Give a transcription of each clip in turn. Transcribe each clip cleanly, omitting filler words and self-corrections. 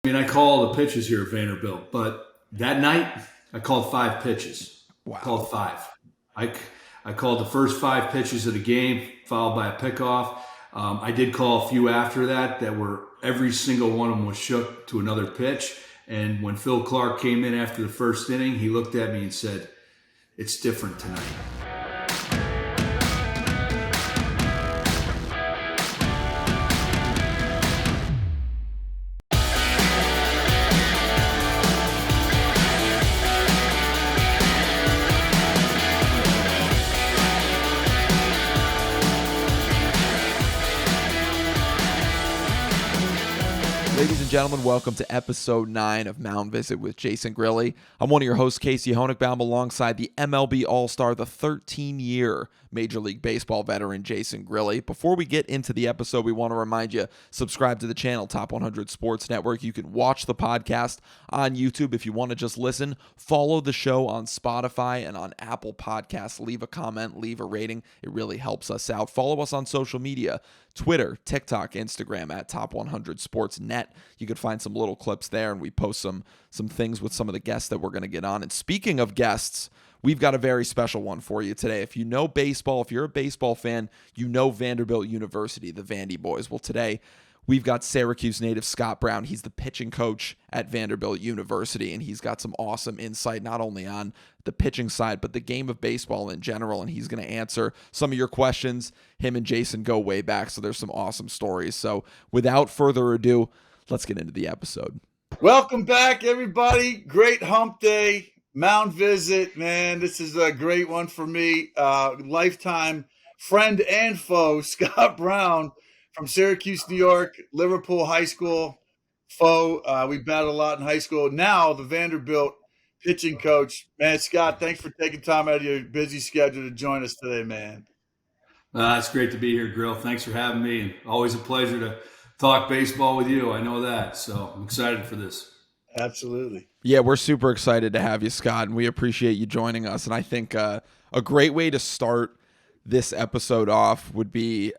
I mean, I call the pitches here at Vanderbilt, but that night I called 5 pitches. Wow. Called 5. I called the first 5 pitches of the game, followed by a pickoff. I did call a few after that were every single one of them was shook to another pitch. And when Phil Clark came in after the first inning, he looked at me and said, "It's different tonight." Ladies and gentlemen, welcome to episode 9 of Mound Visit with Jason Grilli. I'm one of your hosts, Casey Honigbaum, alongside the MLB All-Star, the 13-year Major League Baseball veteran, Jason Grilli. Before we get into the episode, we want to remind you, subscribe to the channel, Top 100 Sports Network. You can watch the podcast on YouTube if you want to just listen. Follow the show on Spotify and on Apple Podcasts. Leave a comment, leave a rating. It really helps us out. Follow us on social media, Twitter, TikTok, Instagram at Top 100 Sports Net. You can find some little clips there, and we post some things with some of the guests that we're going to get on. And speaking of guests, we've got a very special one for you today. If you know baseball, if you're a baseball fan, you know Vanderbilt University, the Vandy Boys. Well, today we've got Syracuse native Scott Brown. He's the pitching coach at Vanderbilt University, and he's got some awesome insight not only on the pitching side, but the game of baseball in general, and he's going to answer some of your questions. Him and Jason go way back, so there's some awesome stories. So without further ado, let's get into the episode. Welcome back, everybody. Great hump day. Mound Visit, man. This is a great one for me. Lifetime friend and foe, Scott Brown from Syracuse, New York, Liverpool High School foe. We battled a lot in high school. Now the Vanderbilt pitching coach. Man, Scott, thanks for taking time out of your busy schedule to join us today, man. It's great to be here, Grill. Thanks for having me. And always a pleasure to talk baseball with you. I know that. So I'm excited for this. Absolutely. Yeah, we're super excited to have you, Scott, and we appreciate you joining us. And I think a great way to start this episode off would be,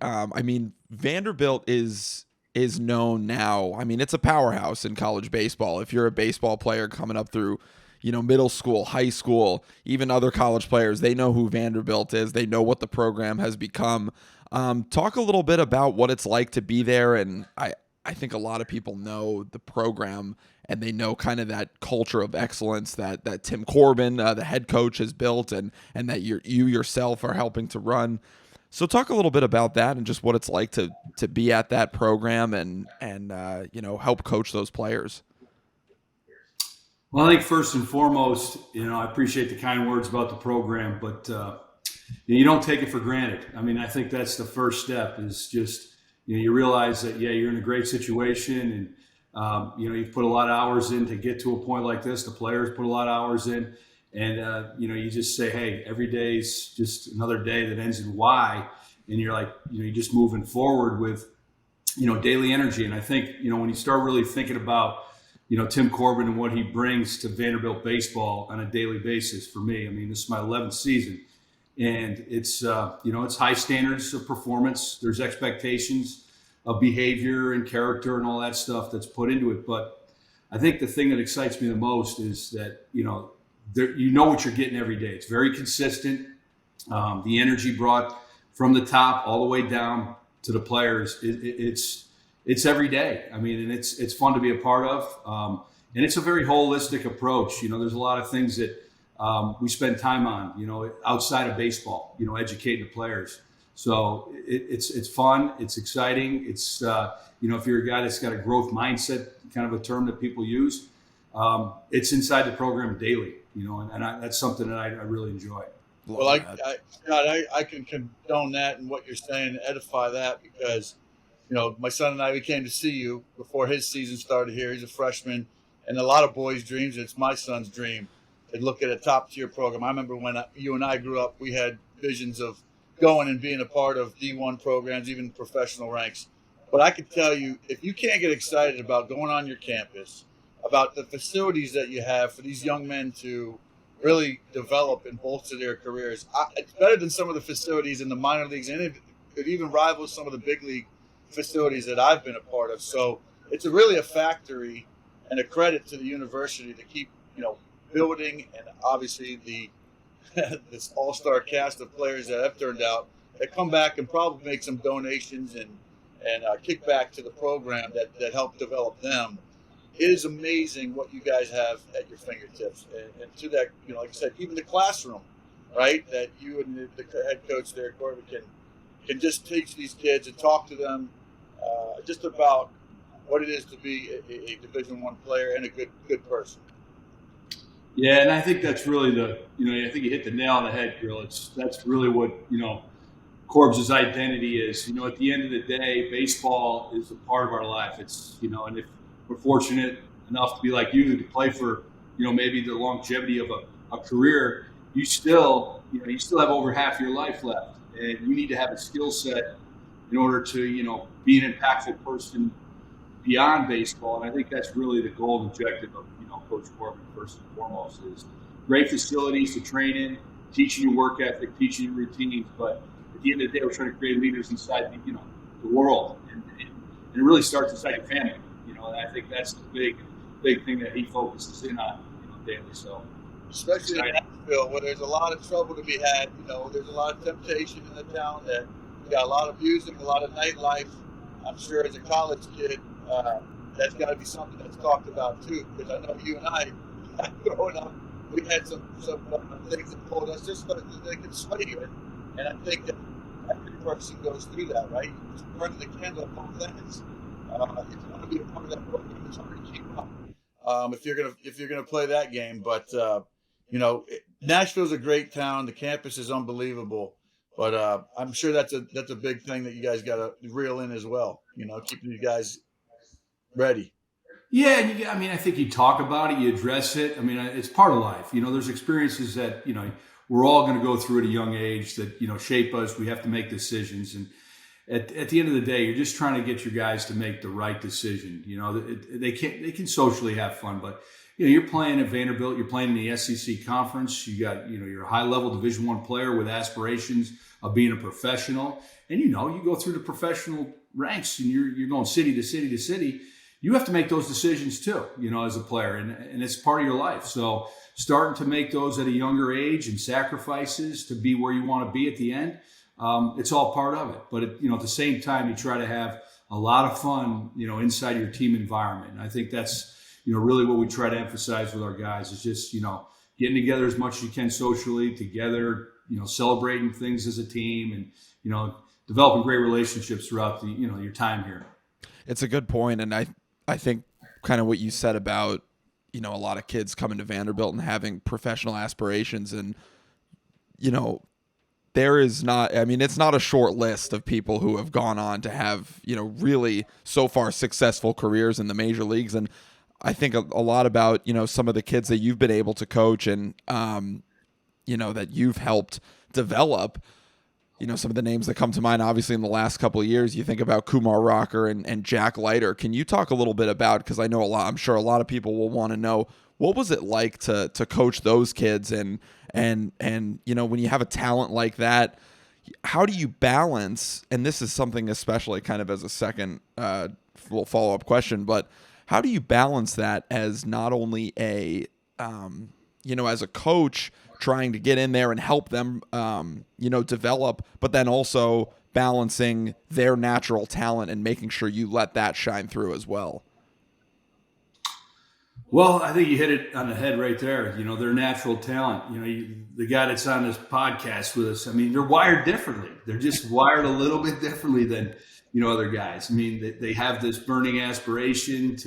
Vanderbilt is known now. I mean, it's a powerhouse in college baseball. If you're a baseball player coming up through, middle school, high school, even other college players, they know who Vanderbilt is. They know what the program has become. Talk a little bit about what it's like to be there. And I think a lot of people know the program and they know kind of that culture of excellence that Tim Corbin, the head coach, has built and that you yourself are helping to run. So talk a little bit about that and just what it's like to be at that program and help coach those players. Well, I think first and foremost, I appreciate the kind words about the program, but you don't take it for granted. I mean, I think that's the first step is just, you realize that, you're in a great situation and, you've put a lot of hours in to get to a point like this. The players put a lot of hours in and, you just say, hey, every day's just another day that ends in Y. And you're like, you're just moving forward with, daily energy. And I think, when you start really thinking about, Tim Corbin and what he brings to Vanderbilt baseball on a daily basis for me, I mean, this is my 11th season. And it's, it's high standards of performance. There's expectations of behavior and character and all that stuff that's put into it. But I think the thing that excites me the most is that, you know what you're getting every day. It's very consistent. The energy brought from the top all the way down to the players. It's every day. I mean, and it's fun to be a part of. And it's a very holistic approach. There's a lot of things that we spend time on, outside of baseball, educating the players. So it's fun. It's exciting. It's, if you're a guy that's got a growth mindset, kind of a term that people use, it's inside the program daily, and that's something that I really enjoy. Well, I can condone that and what you're saying, edify that because, my son and I, we came to see you before his season started here. He's a freshman, and a lot of boys' dreams. It's my son's dream to look at a top-tier program. I remember when you and I grew up, we had visions of going and being a part of D1 programs, even professional ranks. But I can tell you, if you can't get excited about going on your campus, about the facilities that you have for these young men to really develop and bolster their careers, it's better than some of the facilities in the minor leagues, and it could even rival some of the big league facilities that I've been a part of. So it's really a factory and a credit to the university to keep, building, and obviously this all-star cast of players that have turned out that come back and probably make some donations and kick back to the program that helped develop them. It is amazing what you guys have at your fingertips, and to that, like I said, even the classroom, right? That you and the head coach there, Corbin, can just teach these kids and talk to them just about what it is to be a Division I player and a good person. Yeah, and I think that's really I think you hit the nail on the head, Grill. That's really what, Corbs' identity is. At the end of the day, baseball is a part of our life. It's, and if we're fortunate enough to be like you, to play for, maybe the longevity of a career, you still have over half your life left. And you need to have a skill set in order to, be an impactful person beyond baseball. And I think that's really the goal and objective of, Coach Corbin, first and foremost, is great facilities to train in, teaching you work ethic, teaching you routines. But at the end of the day, we're trying to create leaders inside the world. And it really starts inside your family, and I think that's the big thing that he focuses in on, daily. So, especially in Nashville, where there's a lot of trouble to be had. There's a lot of temptation in the town. That you got a lot of music, a lot of nightlife. I'm sure as a college kid, that's got to be something that's talked about too. Because I know you and I, growing up, we had some things that told us just so that they could sway you. And I think that every person goes through that, right? It's burning the candle at both ends. If you want to be a part of that program, it's hard to keep up. If you're gonna play that game, but Nashville's a great town. The campus is unbelievable, but I'm sure that's a big thing that you guys got to reel in as well. Keeping you guys ready. Yeah, I think you talk about it, you address it. It's part of life. There's experiences that we're all going to go through at a young age that shape us. We have to make decisions, and at the end of the day, you're just trying to get your guys to make the right decision. They can socially have fun, but you're playing at Vanderbilt, you're playing in the SEC conference. You got you're a high level Division I player with aspirations of being a professional, and you go through the professional ranks, and you're going city to city to city. You have to make those decisions too, as a player, and it's part of your life. So starting to make those at a younger age and sacrifices to be where you want to be at the end, it's all part of it. But at the same time, you try to have a lot of fun, inside your team environment. And I think that's, really what we try to emphasize with our guys is just, getting together as much as you can socially together, celebrating things as a team, and developing great relationships throughout the, your time here. It's a good point, and I think kind of what you said about, a lot of kids coming to Vanderbilt and having professional aspirations, and, there is not, it's not a short list of people who have gone on to have, really so far successful careers in the major leagues. And I think a lot about, some of the kids that you've been able to coach and, that you've helped develop. Some of the names that come to mind, obviously, in the last couple of years, you think about Kumar Rocker and Jack Leiter. Can you talk a little bit about, because I know I'm sure a lot of people will want to know, what was it like to coach those kids? And when you have a talent like that, how do you balance, and this is something especially kind of as a second follow-up question, but how do you balance that as not only as a coach trying to get in there and help them, develop, but then also balancing their natural talent and making sure you let that shine through as well? Well, I think you hit it on the head right there. Their natural talent. The guy that's on this podcast with us, they're wired differently. They're just wired a little bit differently than, other guys. They have this burning aspiration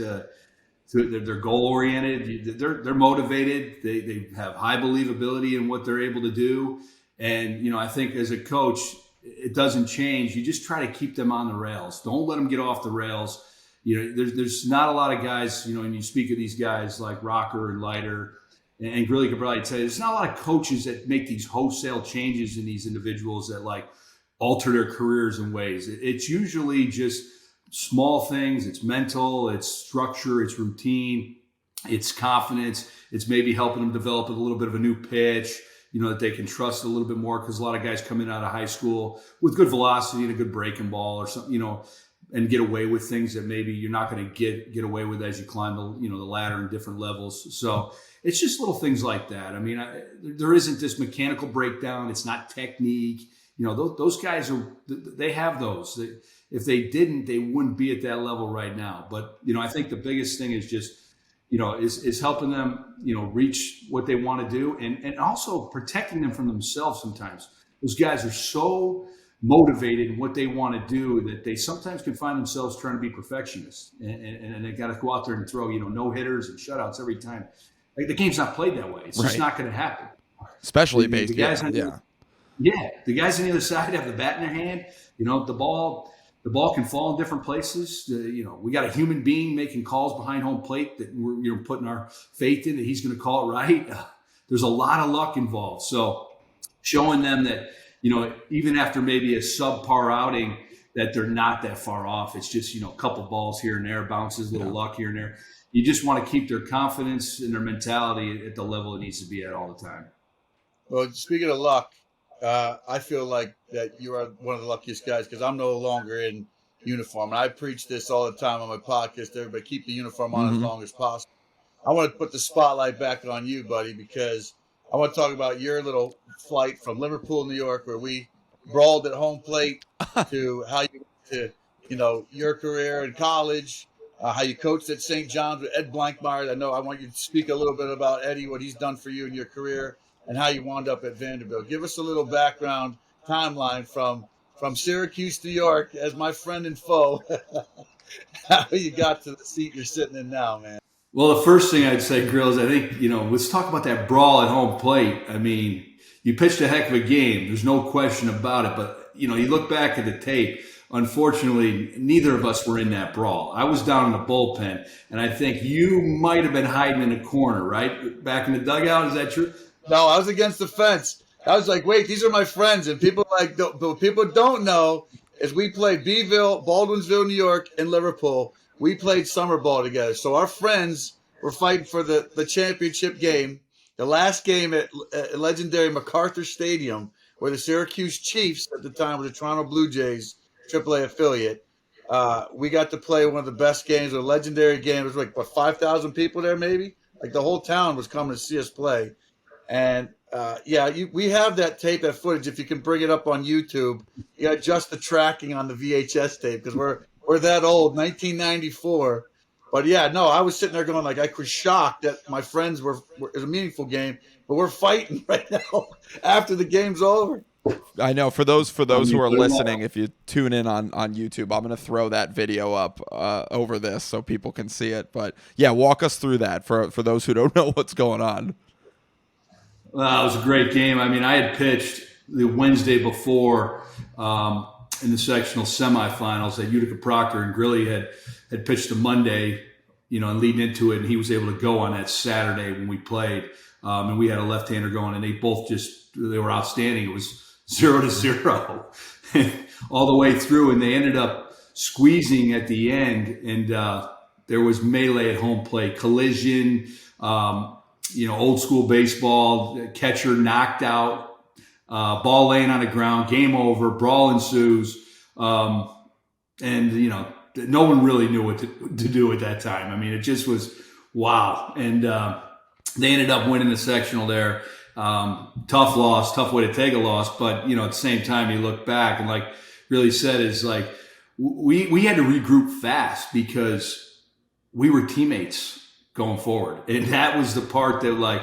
they're goal oriented. They're motivated. They have high believability in what they're able to do. And, I think as a coach, it doesn't change. You just try to keep them on the rails. Don't let them get off the rails. There's not a lot of guys, and you speak of these guys like Rocker and Leiter, and Grilli could probably tell you, there's not a lot of coaches that make these wholesale changes in these individuals that alter their careers in ways. It's usually just small things. It's mental, it's structure, it's routine, it's confidence. It's maybe helping them develop a little bit of a new pitch, that they can trust a little bit more, because a lot of guys come in out of high school with good velocity and a good breaking ball or something, and get away with things that maybe you're not going to get away with as you climb the ladder in different levels. So it's just little things like that. I mean, there isn't this mechanical breakdown. It's not technique. Those guys they have those. If they didn't, they wouldn't be at that level right now. But I think the biggest thing is just is helping them reach what they want to do, and also protecting them from themselves. Sometimes those guys are so motivated in what they want to do that they sometimes can find themselves trying to be perfectionists, and they got to go out there and throw no hitters and shutouts every time. Like, the game's not played that way. It's just not going to happen. Especially the guys baseball. The guys on the other side have the bat in their hand. The ball can fall in different places. We got a human being making calls behind home plate that we're putting our faith in that he's going to call it right. There's a lot of luck involved. So showing them that, even after maybe a subpar outing, that they're not that far off. It's just, a couple balls here and there, bounces, little luck here and there. You just want to keep their confidence and their mentality at the level it needs to be at all the time. Well, speaking of luck, I feel like that you are one of the luckiest guys because I'm no longer in uniform. And I preach this all the time on my podcast. Everybody keep the uniform on as long as possible. I want to put the spotlight back on you, buddy, because I want to talk about your little flight from Liverpool, New York, where we brawled at home plate, to how you to your career in college, how you coached at St. John's with Ed Blankmeyer. I want you to speak a little bit about Eddie, what he's done for you in your career, and how you wound up at Vanderbilt. Give us a little background timeline from Syracuse, New York, as my friend and foe, how you got to the seat you're sitting in now, man. Well, the first thing I'd say, Grills, I think, let's talk about that brawl at home plate. I mean, you pitched a heck of a game. There's no question about it. But, you look back at the tape. Unfortunately, neither of us were in that brawl. I was down in the bullpen, and I think you might have been hiding in a corner, right? Back in the dugout. Is that true? No, I was against the fence. I was like, wait, these are my friends. And people what people don't know is we played Beeville, Baldwinsville, New York, and Liverpool. We played summer ball together. So our friends were fighting for the championship game, the last game at legendary MacArthur Stadium, where the Syracuse Chiefs at the time were the Toronto Blue Jays AAA affiliate. We got to play one of the best games, a legendary game. It was like, 5,000 people there maybe? Like, the whole town was coming to see us play. And, we have that tape, that footage. If you can bring it up on YouTube, you got just the tracking on the VHS tape because we're that old, 1994. But, I was sitting there going, like, I was shocked that my friends were it was a meaningful game, but we're fighting right now after the game's over. I know. For those who are listening, if you tune in on YouTube, I'm going to throw that video up over this so people can see it. But, walk us through that for those who don't know what's going on. Well, it was a great game. I mean, I had pitched the Wednesday before in the sectional semifinals that Utica Proctor and Grilli had pitched the Monday, and leading into it, and he was able to go on that Saturday when we played. And we had a left-hander going, and they both they were outstanding. It was 0-0 all the way through, and they ended up squeezing at the end, and there was melee at home plate, collision, old school baseball, catcher knocked out, ball laying on the ground, game over, brawl ensues, and no one really knew what to do at that time. I mean, it just was wow, and they ended up winning the sectional there. Tough loss, tough way to take a loss, but at the same time, you look back and, like really said, is like we had to regroup fast because we were teammates going forward, and that was the part that, like,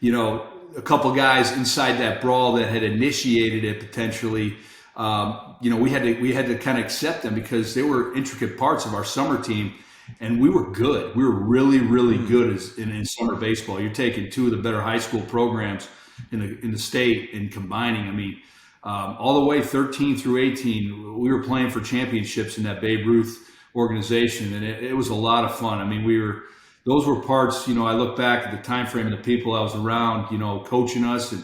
a couple guys inside that brawl that had initiated it potentially. We had to kind of accept them because they were intricate parts of our summer team. And we were good. We were really, really good in summer baseball. You're taking two of the better high school programs in the state and combining. I mean, all the way 13 through 18, we were playing for championships in that Babe Ruth organization, and it was a lot of fun. I mean, those were parts. I look back at the time frame and the people I was around, coaching us, and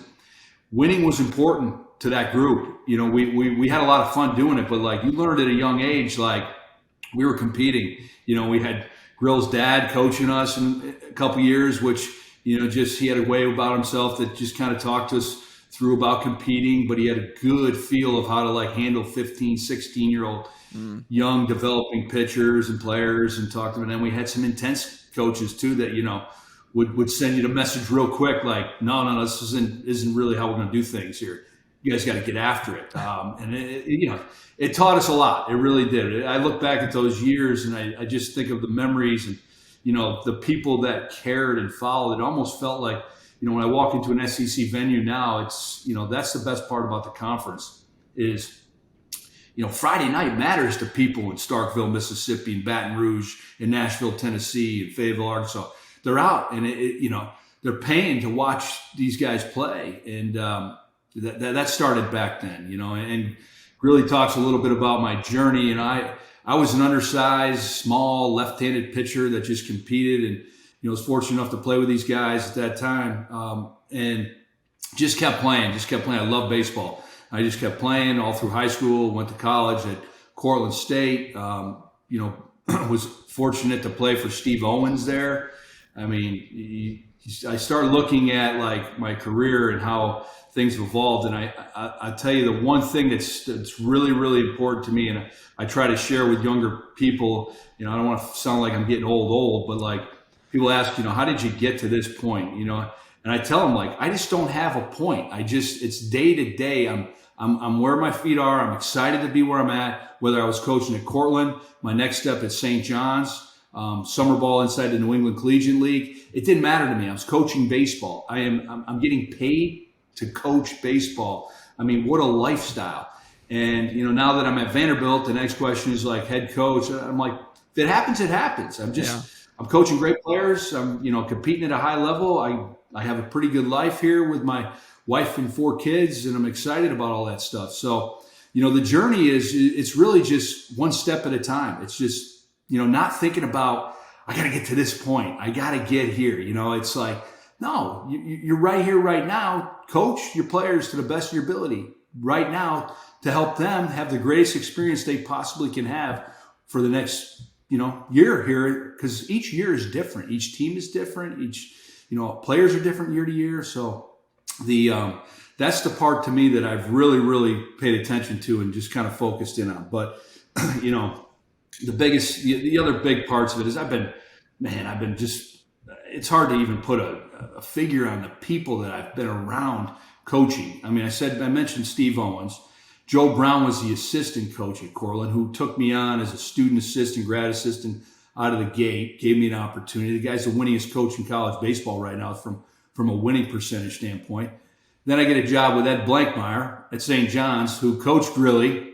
winning was important to that group. We had a lot of fun doing it, but like you learned at a young age, like we were competing. We had Grill's dad coaching us in a couple years, which, just he had a way about himself that just kind of talked us through about competing, but he had a good feel of how to like handle 15, 16-year-old young developing pitchers and players and talked to them. And then we had some intense coaches too that, would send you the message real quick, like, no, this isn't really how we're going to do things here. You guys got to get after it. And it taught us a lot. It really did. I look back at those years and I just think of the memories and, the people that cared and followed. It almost felt like, when I walk into an SEC venue now, it's, that's the best part about the conference is, Friday night matters to people in Starkville, Mississippi, and Baton Rouge, in Nashville, Tennessee, and Fayetteville, Arkansas. They're out and they're paying to watch these guys play. And that started back then, and really talks a little bit about my journey. And I was an undersized, small, left-handed pitcher that just competed and, was fortunate enough to play with these guys at that time, and just kept playing. I love baseball. I just kept playing all through high school, went to college at Cortland State, was fortunate to play for Steve Owens there. I mean, I started looking at like my career and how things have evolved. And I tell you the one thing that's really, really important to me, and I try to share with younger people, I don't want to sound like I'm getting old, but like, people ask, how did you get to this point? And I tell them, like, I just don't have a point. It's day to day. I'm where my feet are. I'm excited to be where I'm at. Whether I was coaching at Cortland, my next step at St. John's, summer ball inside the New England Collegiate League. It didn't matter to me. I was coaching baseball. I'm getting paid to coach baseball. I mean, what a lifestyle. And, now that I'm at Vanderbilt, the next question is like head coach. I'm like, if it happens, it happens. I'm coaching great players. I'm, competing at a high level. I have a pretty good life here with my wife and 4 kids, and I'm excited about all that stuff. So, the journey it's really just one step at a time. It's just, not thinking about, I got to get to this point. I got to get here. It's like, no, you're right here, right now. Coach your players to the best of your ability right now to help them have the greatest experience they possibly can have for the next year here, because each year is different. Each team is different. Each, players are different year to year. So that's the part to me that I've really, really paid attention to and just kind of focused in on. But, the other big parts of it is it's hard to even put a figure on the people that I've been around coaching. I mean, I mentioned Steve Owens. Joe Brown was the assistant coach at Cortland, who took me on as a student assistant, grad assistant out of the gate, gave me an opportunity. The guy's the winningest coach in college baseball right now from a winning percentage standpoint. Then I get a job with Ed Blankmeyer at St. John's, who coached Grilli,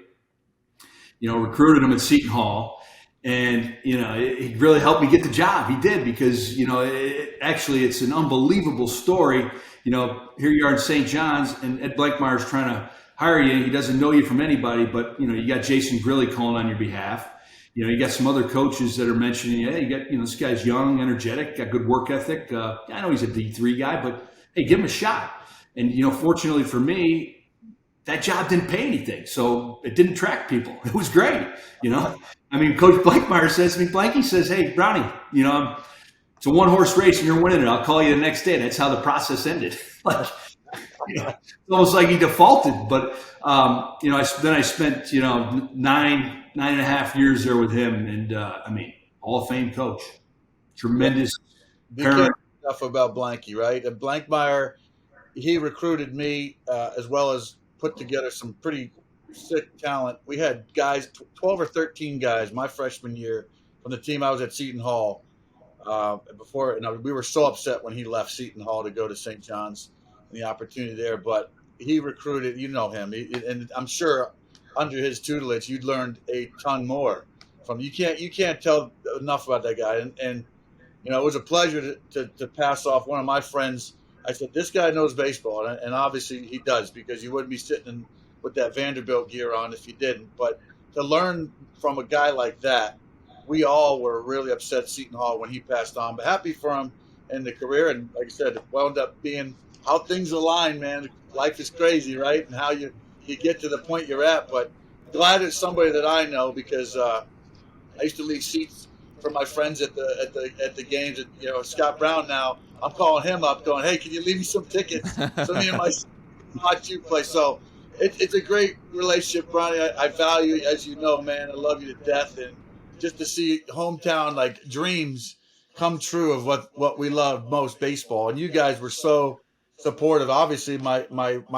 recruited him at Seton Hall. And, it really helped me get the job. He did, because, it's an unbelievable story. Here you are in St. John's, and Ed Blankmeyer's trying to hire you. He doesn't know you from anybody, but, you got Jason Grilli calling on your behalf. You got some other coaches that are mentioning, hey, you got, this guy's young, energetic, got good work ethic. I know he's a D3 guy, but hey, give him a shot. And, fortunately for me, that job didn't pay anything. So it didn't attract people. It was great. I mean, Coach Blankmeyer says to me, Blanky says, hey, Brownie, it's a 1-horse race and you're winning it. I'll call you the next day. That's how the process ended. It's almost like he defaulted. But, I spent, 9.5 years there with him. And, Hall of Fame coach, tremendous parent. Stuff about Blanky, right? And Blankmeyer, he recruited me as well as put together some pretty sick talent. We had guys, 12 or 13 guys my freshman year from the team I was at Seton Hall. Before, we were so upset when he left Seton Hall to go to St. John's and the opportunity there. But he recruited, him, and I'm sure under his tutelage you'd learned a ton more from. You can't tell enough about that guy. And it was a pleasure to pass off one of my friends. I said, this guy knows baseball, and obviously he does, because you wouldn't be sitting with that Vanderbilt gear on if you didn't. But to learn from a guy like that, we all were really upset Seton Hall when he passed on, but happy for him in the career. And like I said, it wound up being how things align, man. Life is crazy, right? And how you get to the point you're at. But glad it's somebody that I know, because I used to leave seats for my friends at the games. And, Scott Brown now, I'm calling him up going, hey, can you leave me some tickets? So me and my watch you play. So it's a great relationship, Ronnie. I value you, as you know, man. I love you to death, and just to see hometown like dreams come true of what we love most, baseball. And you guys were so supportive. Obviously, my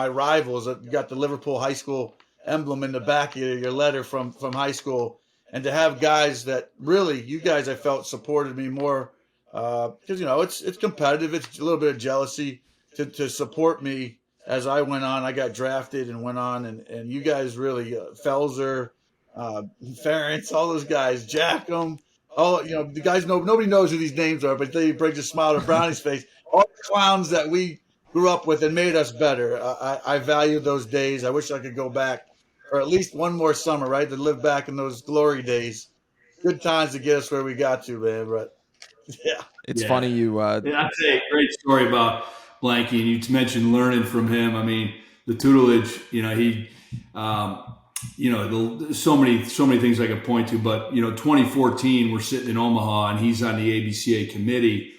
rivals. You got the Liverpool High School emblem in the back of your letter from high school, and to have guys that really, you guys, I felt supported me more because it's competitive. It's a little bit of jealousy to support me as I went on. I got drafted and went on, and you guys really, Felser, Ferentz, all those guys, Jackham, all the guys. Nobody knows who these names are, but they bring a smile to Brownie's face. All the clowns that we grew up with and made us better. I value those days. I wish I could go back, or at least one more summer, right, to live back in those glory days. Good times to get us where we got to, man. But yeah, It's funny you. Yeah, I'd say a great story about Blanky, and you mentioned learning from him. I mean, the tutelage. He, so many things I could point to. But 2014, we're sitting in Omaha, and he's on the ABCA committee,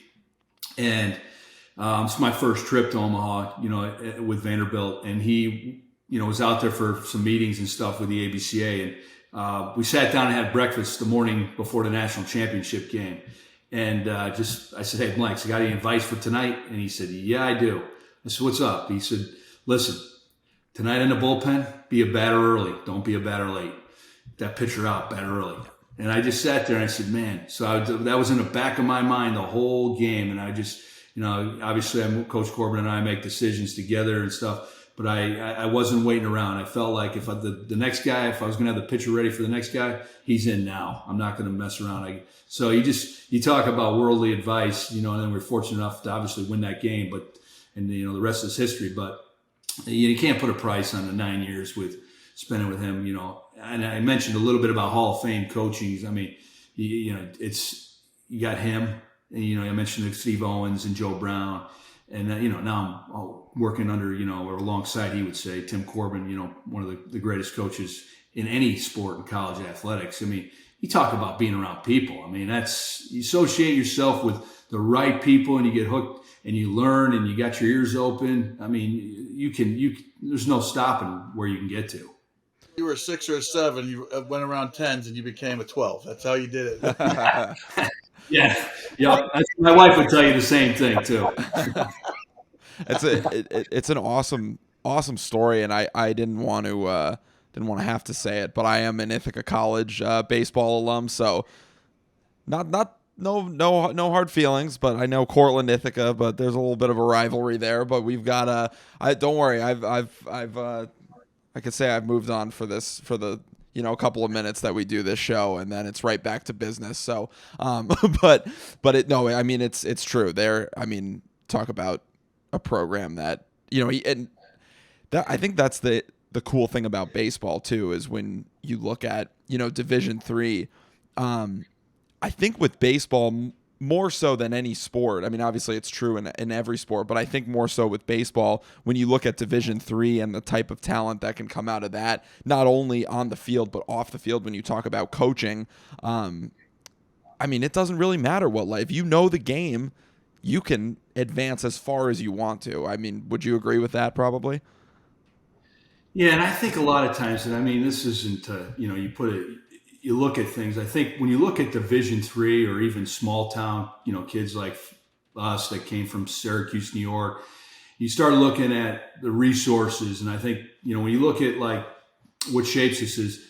and it's my first trip to Omaha. With Vanderbilt, and he, was out there for some meetings and stuff with the ABCA, and we sat down and had breakfast the morning before the national championship game. And I said, "Hey, Blanks, you got any advice for tonight?" And he said, "Yeah, I do." I said, "What's up?" He said, "Listen, tonight in the bullpen, be a batter early. Don't be a batter late. That pitcher out, batter early." And I just sat there and I said, "Man." So that was in the back of my mind the whole game. And I just, obviously Coach Corbin and I make decisions together and stuff. But I wasn't waiting around. I felt like if the next guy, if I was going to have the pitcher ready for the next guy, he's in now. I'm not going to mess around. So you talk about worldly advice, and then we're fortunate enough to obviously win that game. And the rest is history. But you can't put a price on the 9 years with spending with him. And I mentioned a little bit about Hall of Fame coaching. I mean, you got him. And, I mentioned Steve Owens and Joe Brown. And, now I'm working under, or alongside, he would say, Tim Corbin, one of the greatest coaches in any sport in college athletics. I mean, you talk about being around people. I mean, you associate yourself with the right people and you get hooked and you learn and you got your ears open. I mean, there's no stopping where you can get to. You were a 6 or a 7. You went around 10s and you became a 12. That's how you did it. Yeah. My wife would tell you the same thing too. It's an awesome story, and I didn't want to have to say it, but I am an Ithaca College baseball alum, so no hard feelings. But I know Cortland, Ithaca, but there's a little bit of a rivalry there. But we've got don't worry, I could say I've moved on for the a couple of minutes that we do this show, and then it's right back to business. So, but I mean, it's true there. I mean, talk about a program that, I think that's the cool thing about baseball too, is when you look at, Division III, I think with baseball more so than any sport. I mean, obviously it's true in every sport, but I think more so with baseball, when you look at Division III and the type of talent that can come out of that, not only on the field, but off the field, when you talk about coaching, I mean, it doesn't really matter if you know the game, you can advance as far as you want to. I mean, would you agree with that probably? Yeah, and I think a lot of times, and I mean, this isn't, you look at things. I think when you look at Division III or even small town, kids like us that came from Syracuse, New York, you start looking at the resources. And I think, when you look at what shapes us is,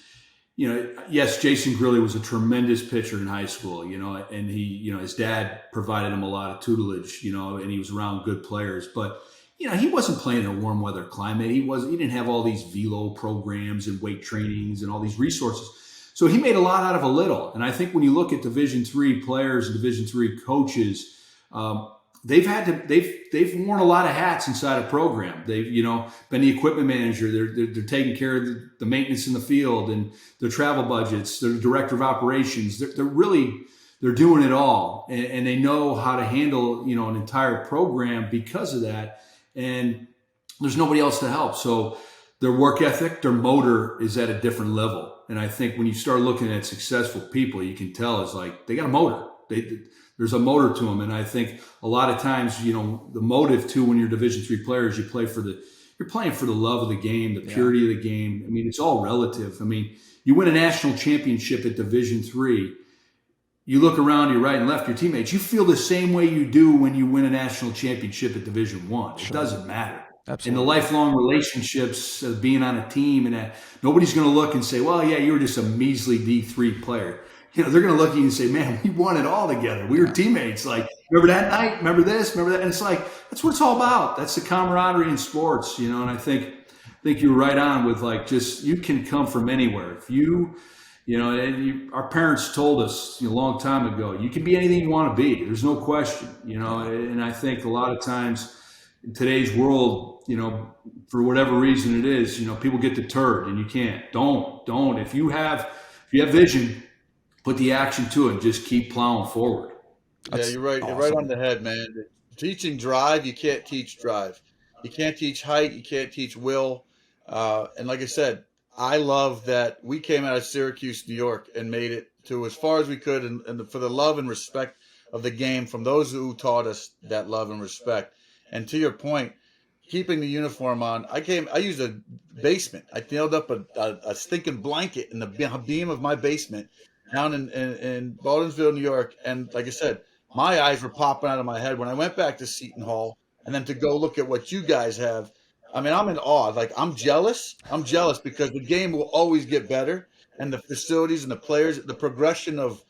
yes, Jason Grilli was a tremendous pitcher in high school, and he, his dad provided him a lot of tutelage, and he was around good players, but he wasn't playing in a warm weather climate. He didn't have all these velo programs and weight trainings and all these resources. So he made a lot out of a little. And I think when you look at Division III players and Division III coaches, they've worn a lot of hats inside a program. They've, been the equipment manager. They're taking care of the maintenance in the field and the travel budgets. They're the director of operations. They're doing it all. And they know how to handle, an entire program because of that. And there's nobody else to help. So their work ethic, their motor is at a different level. And I think when you start looking at successful people, you can tell it's they got a motor. There's a motor to them. And I think a lot of times, the motive too, when you're Division III players, you play for the you're playing for the love of the game, the purity of the game. I mean, it's all relative. I mean, you win a national championship at Division III. You look around your right and left, your teammates, you feel the same way you do when you win a national championship at Division I. It doesn't matter. Absolutely. And the lifelong relationships of being on a team, and that nobody's going to look and say, well, yeah, you were just a measly D3 player. They're going to look at you and say, man, we won it all together. We were teammates. Like, remember that night? Remember this? Remember that? And it's like, that's what it's all about. That's the camaraderie in sports, And I think you're right on with like, just, you can come from anywhere. If our parents told us a long time ago, you can be anything you want to be. There's no question, and I think a lot of times in today's world, for whatever reason it is, people get deterred and you can't. Don't. If you have vision, put the action to it and just keep plowing forward. Yeah, you're right. Awesome. You're right on the head, man. Teaching drive, you can't teach drive. You can't teach height. You can't teach will. And like I said, I love that we came out of Syracuse, New York, and made it to as far as we could, and for the love and respect of the game from those who taught us that love and respect. And to your point, keeping the uniform on, I used a basement. I nailed up a stinking blanket in the beam of my basement down in Baldwinsville, New York. And like I said, my eyes were popping out of my head when I went back to Seton Hall, and then to go look at what you guys have. I mean, I'm in awe. Like, I'm jealous. Because the game will always get better, and the facilities and the players, the progression of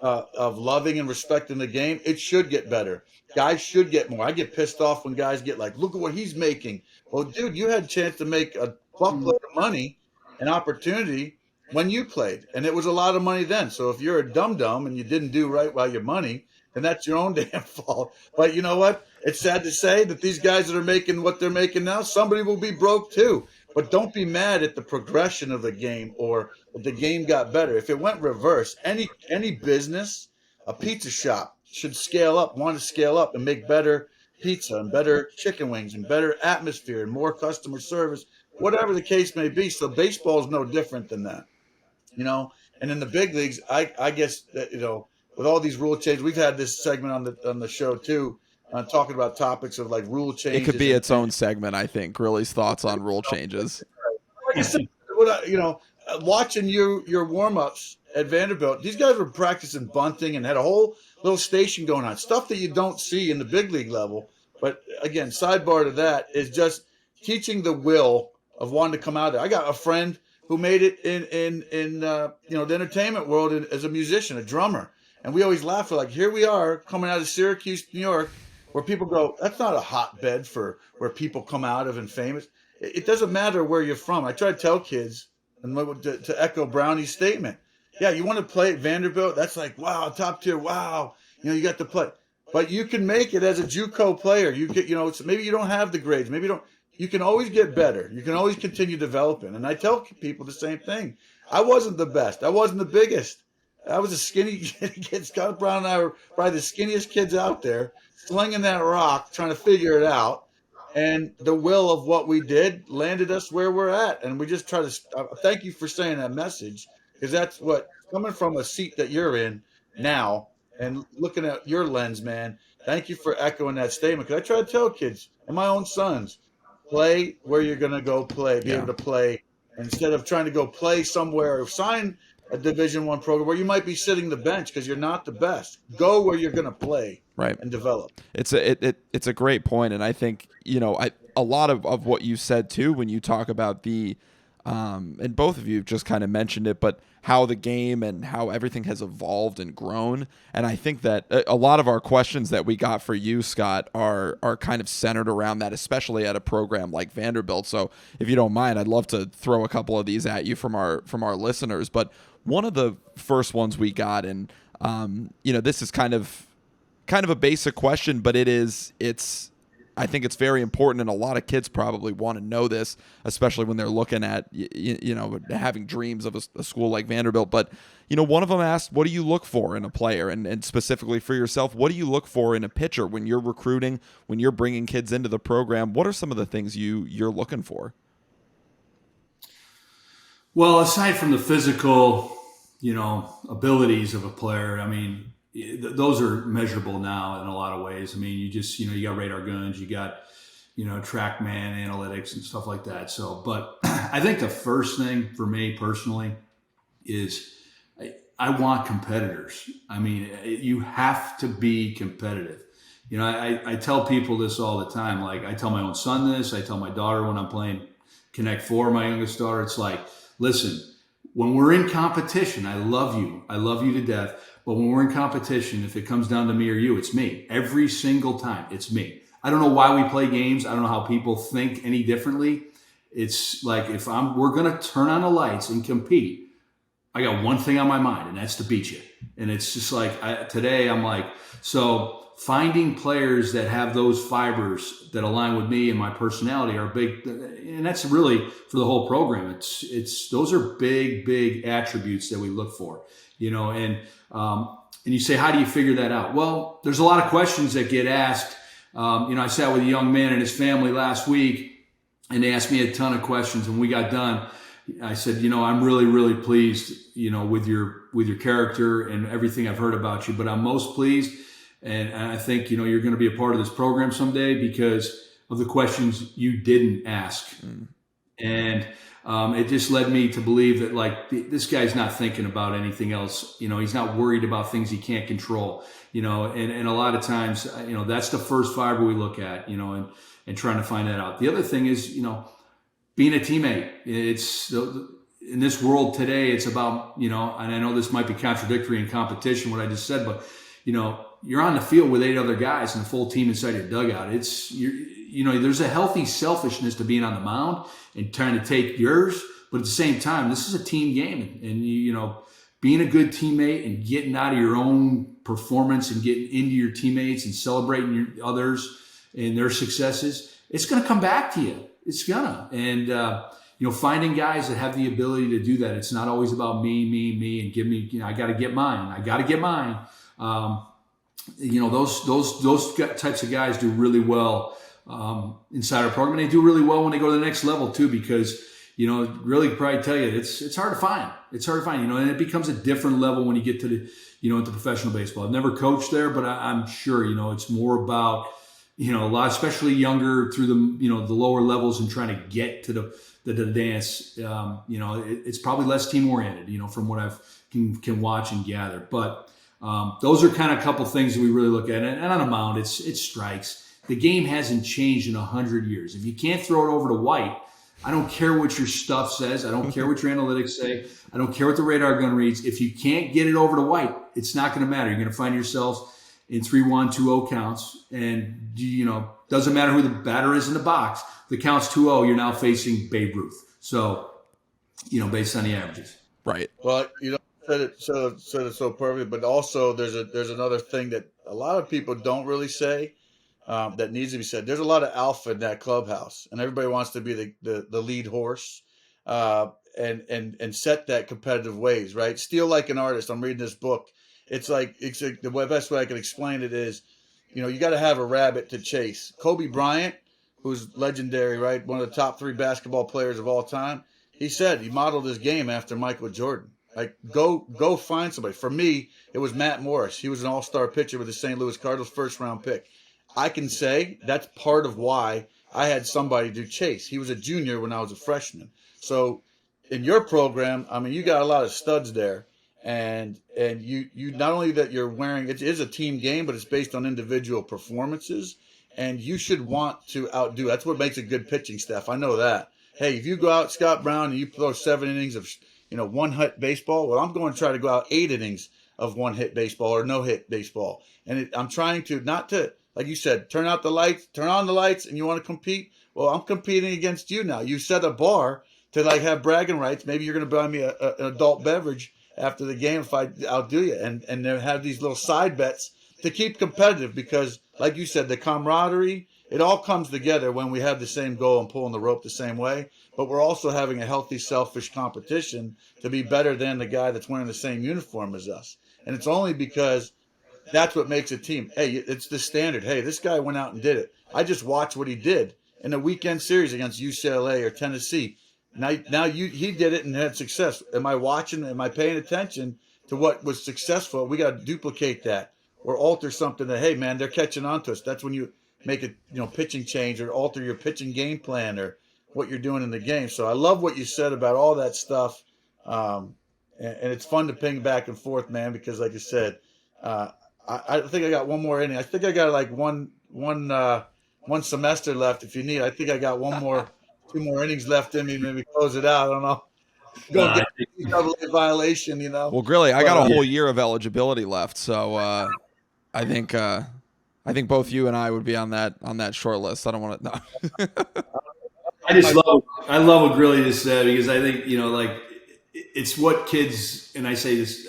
loving and respecting the game, it should get better. Guys should get more. I get pissed off when guys get like, look at what he's making. Well, dude, you had a chance to make a buckload of money, an opportunity when you played, and it was a lot of money then. So if you're a dum-dum and you didn't do right by your money, then that's your own damn fault. But you know what? It's sad to say that these guys that are making what they're making now, somebody will be broke too. But don't be mad at the progression of the game or if the game got better. If it went reverse, any business, a pizza shop should want to scale up and make better pizza and better chicken wings and better atmosphere and more customer service, whatever the case may be. So baseball is no different than that, And in the big leagues, I guess that, with all these rule changes, we've had this segment on the show too, talking about topics of like rule changes. It could be its own segment, I think. Grilli's thoughts on rule changes. Like I said, watching your warm-ups at Vanderbilt, these guys were practicing bunting and had a whole little station going on, stuff that you don't see in the big league level. But again, sidebar to that is just teaching the will of wanting to come out there. I got a friend who made it in the entertainment world as a musician, a drummer. And we always laugh. We're like, here we are coming out of Syracuse, New York, where people go, that's not a hotbed for where people come out of and famous. It doesn't matter where you're from. I try to tell kids, and to echo Brownie's statement, yeah, you want to play at Vanderbilt? That's like, wow, top tier, wow. You got to play. But you can make it as a JUCO player. You get, maybe you don't have the grades. Maybe you don't. You can always get better. You can always continue developing. And I tell people the same thing. I wasn't the best. I wasn't the biggest. I was a skinny kid. Scott Brown and I were probably the skinniest kids out there, slinging that rock, trying to figure it out. And the will of what we did landed us where we're at. And we just try to thank you for saying that message, because that's what, coming from a seat that you're in now and looking at your lens, man, thank you for echoing that statement. Because I try to tell kids and my own sons, play where you're going to go play, be able to play, instead of trying to go play somewhere or sign a Division I program where you might be sitting the bench because you're not the best. Go where you're going to play, right, and develop. It's a great point, and I think a lot of what you said too when you talk about the and both of you just kind of mentioned it, but how the game and how everything has evolved and grown. And I think that a lot of our questions that we got for you, Scott, are kind of centered around that, especially at a program like Vanderbilt. So if you don't mind, I'd love to throw a couple of these at you from our listeners. But one of the first ones we got, and this is kind of a basic question, but I think it's very important, and a lot of kids probably want to know this, especially when they're looking at, having dreams of a school like Vanderbilt. But, one of them asked, what do you look for in a player? And specifically for yourself, what do you look for in a pitcher when you're recruiting, when you're bringing kids into the program? What are some of the things you're looking for? Well, aside from the physical, abilities of a player, I mean, those are measurable now in a lot of ways. I mean, you got radar guns, you got, TrackMan analytics and stuff like that. So, but I think the first thing for me personally is I want competitors. I mean, you have to be competitive. I tell people this all the time. Like, I tell my own son this. I tell my daughter when I'm playing Connect Four, my youngest daughter, it's like, listen, when we're in competition, I love you. I love you to death. But when we're in competition, if it comes down to me or you, it's me. Every single time, it's me. I don't know why we play games. I don't know how people think any differently. It's like, we're going to turn on the lights and compete, I got one thing on my mind, and that's to beat you. And it's just like, today I'm like, so finding players that have those fibers that align with me and my personality are big. And that's really for the whole program. It's those are big attributes that we look for, and you say, how do you figure that out? Well, there's a lot of questions that get asked. I sat with a young man and his family last week, and they asked me a ton of questions. When we got done, I said, I'm really pleased, with your character and everything I've heard about you, but I'm most pleased. And I think, you're going to be a part of this program someday because of the questions you didn't ask. And it just led me to believe that, like, this guy's not thinking about anything else. He's not worried about things he can't control, and a lot of times, that's the first fiber we look at, and trying to find that out. The other thing is, being a teammate. It's in this world today, it's about, and I know this might be contradictory in competition, what I just said, but, you're on the field with 8 other guys and a full team inside your dugout. There's a healthy selfishness to being on the mound and trying to take yours, but at the same time, this is a team game, and being a good teammate and getting out of your own performance and getting into your teammates and celebrating your others and their successes, it's going to come back to you. It's gonna. And, finding guys that have the ability to do that. It's not always about me, and give me, I got to get mine. Those types of guys do really well inside our program. They do really well when they go to the next level too, because, really probably tell you, it's hard to find. It's hard to find, and it becomes a different level when you get to the, into professional baseball. I've never coached there, but I'm sure, it's more about, a lot, especially younger through the, the lower levels and trying to get to the dance. It's probably less team oriented, from what I've can watch and gather. But those are kind of a couple things that we really look at. And on a mound, it's strikes. The game hasn't changed in 100 years. If you can't throw it over to White, I don't care what your stuff says. I don't care what your analytics say. I don't care what the radar gun reads. If you can't get it over to White, it's not going to matter. You're going to find yourselves in 3-1, 2-0 counts. And, doesn't matter who the batter is in the box. The count's 2-0, you're now facing Babe Ruth. So, based on the averages. Right. Well, said it so perfectly, but also there's another thing that a lot of people don't really say that needs to be said. There's a lot of alpha in that clubhouse, and everybody wants to be the lead horse and set that competitive ways, right? Steal like an artist. I'm reading this book. It's like the best way I can explain it is, you got to have a rabbit to chase. Kobe Bryant, who's legendary, right? One of the top 3 basketball players of all time. He said he modeled his game after Michael Jordan. Like, go find somebody. For me, it was Matt Morris. He was an all-star pitcher with the St. Louis Cardinals, first-round pick. I can say that's part of why I had somebody to chase. He was a junior when I was a freshman. So in your program, you got a lot of studs there. And you not only that you're wearing, it is a team game, but it's based on individual performances. And you should want to outdo. That's what makes a good pitching staff. I know that. Hey, if you go out, Scott Brown, and you throw 7 innings of 1-hit baseball, well, I'm going to try to go out 8 innings of 1-hit baseball or no-hit baseball. And I'm trying to not to, like you said, turn on the lights, and you want to compete. Well, I'm competing against you now. You set a bar to have bragging rights. Maybe you're going to buy me an adult beverage after the game if I outdo you, and then have these little side bets to keep competitive, because, like you said, the camaraderie, it all comes together when we have the same goal and pulling the rope the same way. But we're also having a healthy, selfish competition to be better than the guy that's wearing the same uniform as us. And it's only because that's what makes a team. Hey, it's the standard. Hey, this guy went out and did it. I just watched what he did in a weekend series against UCLA or Tennessee. Now he did it and had success. Am I watching? Am I paying attention to what was successful? We got to duplicate that or alter something that, hey, man, they're catching on to us. That's when make a pitching change or alter your pitching game plan or what you're doing in the game. So I love what you said about all that stuff. And it's fun to ping back and forth, man, because like you said, I think I got one more inning. I think I got like one semester left if you need. I think I got two more innings left in me. Maybe close it out. I don't know. Go get a double-A violation, Well, Grilli, I got a whole year of eligibility left, so I think both you and I would be on that short list. I don't want to. No. I love what Grilli just said, because I think it's what kids, and I say this,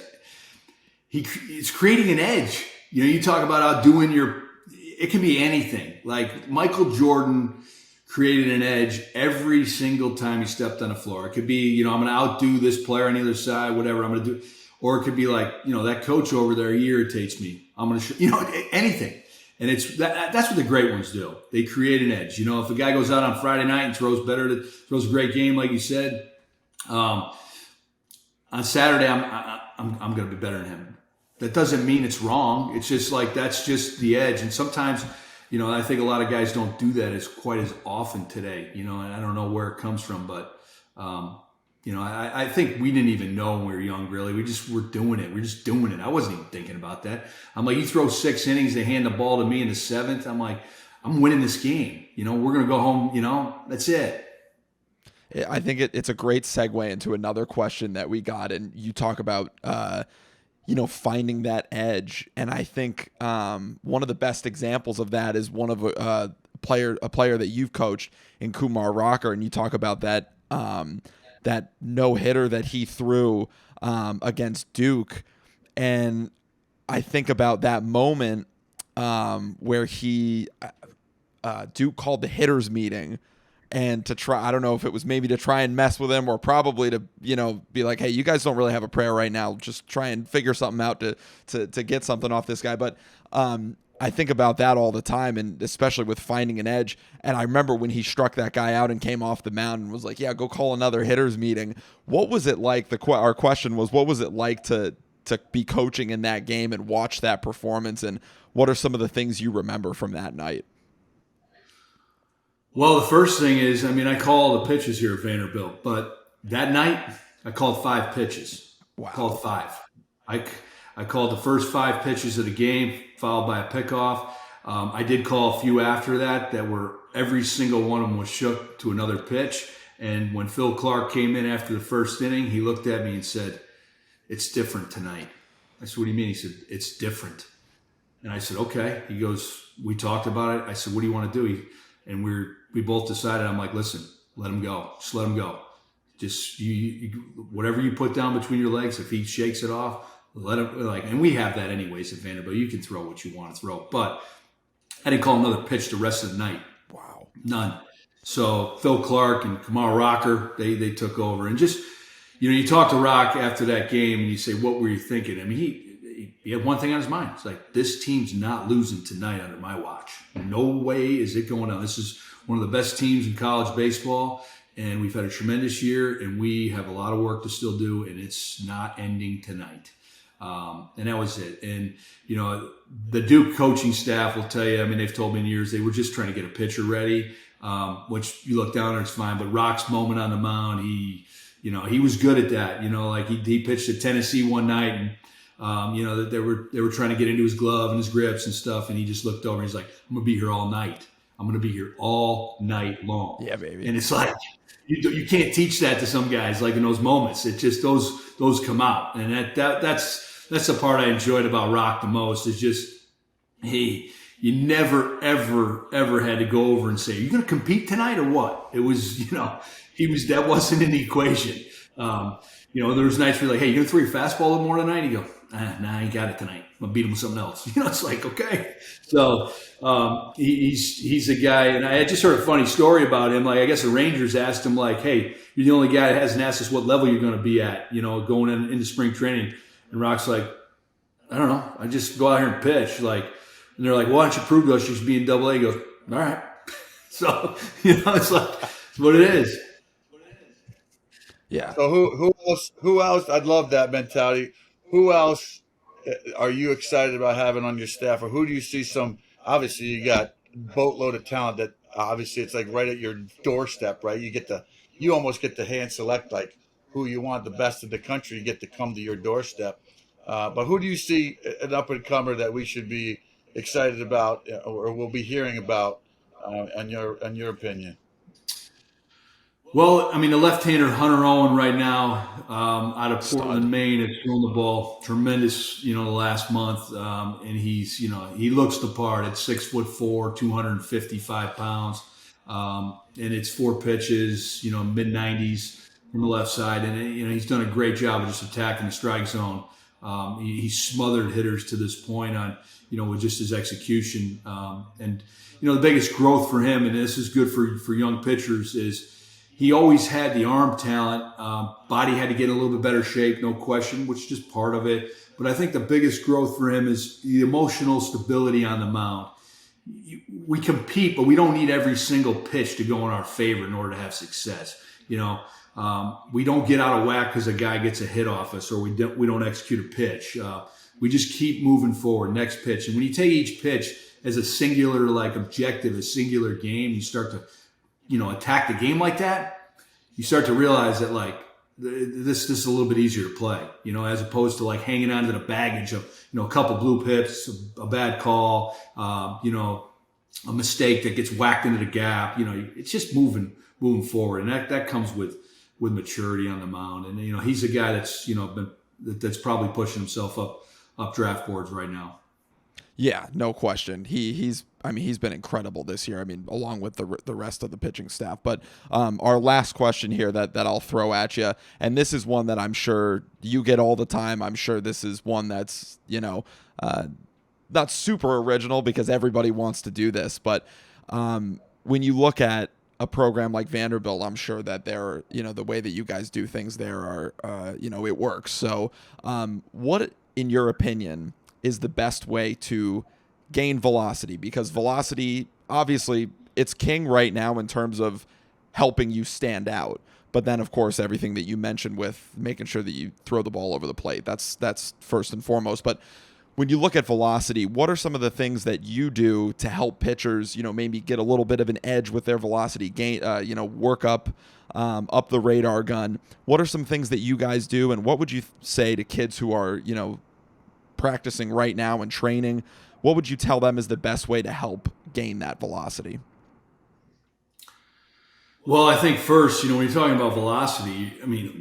it's creating an edge. You talk about outdoing it can be anything. Like Michael Jordan created an edge every single time he stepped on the floor. It could be, I'm going to outdo this player on the other side, whatever I'm going to do. Or it could be like, that coach over there, he irritates me. I'm going to anything. And that's what the great ones do. They create an edge. If a guy goes out on Friday night and throws a great game, like you said, on Saturday, I'm going to be better than him. That doesn't mean it's wrong. It's just like, that's just the edge. And sometimes, I think a lot of guys don't do that quite as often today, and I don't know where it comes from, but, I think we didn't even know when we were young, really. We just were doing it. We're just doing it. I wasn't even thinking about that. I'm like, you throw 6 innings, they hand the ball to me in the 7th. I'm like, I'm winning this game. We're going to go home, that's it. I think it's a great segue into another question that we got, and you talk about, finding that edge. And I think one of the best examples of that is one of a player that you've coached in Kumar Rocker, and you talk about that that no-hitter that he threw against Duke. And I think about that moment where Duke called the hitters meeting, and to try, I don't know if it was maybe to try and mess with him, or probably to, be like, hey, you guys don't really have a prayer right now. Just try and figure something out to get something off this guy. But I think about that all the time, and especially with finding an edge. And I remember when he struck that guy out and came off the mound and was like, yeah, go call another hitters meeting. What was it like? Our question was, what was it like to be coaching in that game and watch that performance? And what are some of the things you remember from that night? Well, the first thing is, I call all the pitches here at Vanderbilt, but that night I called 5 pitches. Wow. I called 5. I called the first 5 pitches of the game, followed by a pickoff. I did call a few after that were every single one of them was shook to another pitch. And when Phil Clark came in after the first inning, he looked at me and said, "It's different tonight." I said, "What do you mean?" He said, "It's different." And I said, "Okay." He goes, "We talked about it." I said, "What do you want to do?" And we both decided, I'm like, "Listen, let him go. Just let him go. Just whatever you put down between your legs, if he shakes it off, let him." And we have that anyways at Vanderbilt. You can throw what you want to throw. But I didn't call another pitch the rest of the night. Wow. None. So Phil Clark and Kumar Rocker, they took over. And just, you talk to Rock after that game and you say, what were you thinking? He had one thing on his mind. It's like, this team's not losing tonight under my watch. No way is it going on. This is one of the best teams in college baseball, and we've had a tremendous year, and we have a lot of work to still do, and it's not ending tonight. And that was it. And, the Duke coaching staff will tell you, they've told me in years, they were just trying to get a pitcher ready, which you look down there, it's fine. But Rock's moment on the mound, he was good at that. He pitched at Tennessee one night, and that they were trying to get into his glove and his grips and stuff, and he just looked over and he's like, "I'm gonna be here all night. I'm gonna be here all night long." Yeah, baby. And it's like you can't teach that to some guys. Like in those moments, it just those come out, and that's the part I enjoyed about Rock the most. Is just, hey, you never ever had to go over and say, "Are you gonna compete tonight or what?" It was that wasn't in the equation. There was nights where like, "Hey, you gonna throw your fastball a little more tonight?" You go, "Nah, I ain't got it tonight. I'm gonna beat him with something else." It's like, okay. So he's a guy, and I just heard a funny story about him. Like, I guess the Rangers asked him, like, "Hey, you're the only guy that hasn't asked us what level you're gonna be at, going into spring training." And Rock's like, "I don't know. I just go out here and pitch." And they're like, "Why don't you prove to us you should be in Double A?" He goes, "All right." So it's like, it's what it is. Yeah. So who else? I'd love that mentality. Who else are you excited about having on your staff, or who do you see obviously you got boatload of talent that obviously it's like right at your doorstep, right? You almost get to hand select like who you want, the best in the country, get to come to your doorstep. But who do you see an up and comer that we should be excited about, or we'll be hearing about, in your opinion? Well, I mean, the left-hander Hunter Owen right now, out of Stud. Portland, Maine, has thrown the ball tremendous, the last month, and he's, he looks the part at 6'4", 255 pounds, and it's 4 pitches, mid 90s from the left side, and he's done a great job of just attacking the strike zone. He's smothered hitters to this point on, with just his execution, and the biggest growth for him, and this is good for young pitchers, is he always had the arm talent. Body had to get in a little bit better shape, no question, which is just part of it. But I think the biggest growth for him is the emotional stability on the mound. We compete, but we don't need every single pitch to go in our favor in order to have success. We don't get out of whack because a guy gets a hit off us or we don't execute a pitch. We just keep moving forward, next pitch. And when you take each pitch as a singular objective, a singular game, you start to attack the game like that, you start to realize that this is a little bit easier to play, as opposed to hanging on to the baggage of, a couple blue pips, a bad call, a mistake that gets whacked into the gap. It's just moving forward. And that comes with maturity on the mound. And, he's a guy that's probably pushing himself up draft boards right now. Yeah, no question. He's been incredible this year. Along with the rest of the pitching staff. But our last question here that I'll throw at you, and this is one that I'm sure you get all the time. I'm sure this is one that's not super original because everybody wants to do this. But when you look at a program like Vanderbilt, I'm sure that they're the way that you guys do things there are it works. So what, in your opinion, is the best way to gain velocity? Because velocity, obviously, it's king right now in terms of helping you stand out. But then, of course, everything that you mentioned with making sure that you throw the ball over the plate, that's first and foremost. But when you look at velocity, what are some of the things that you do to help pitchers, maybe get a little bit of an edge with their velocity, gain, work up the radar gun? What are some things that you guys do, and what would you say to kids who are, practicing right now and training? What would you tell them is the best way to help gain that velocity? Well, I think first, when you're talking about velocity,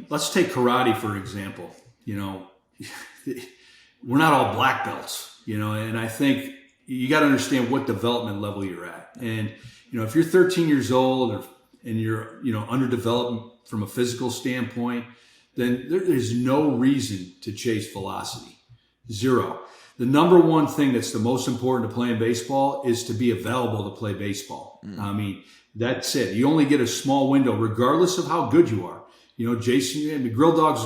let's take karate, for example. We're not all black belts, and I think you got to understand what development level you're at. And, if you're 13 years old and you're, underdeveloped from a physical standpoint, then there's no reason to chase velocity. Zero. The number one thing that's the most important to playing baseball is to be available to play baseball. That's it. You only get a small window, regardless of how good you are. Jason, the Grill Dog's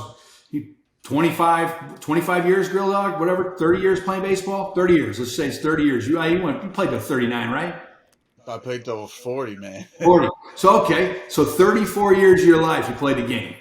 25 years, Grill Dog, whatever, 30 years playing baseball? 30 years. Let's say it's 30 years. You played to 39, right? I played till 40, man. 40. So 34 years of your life you played the game.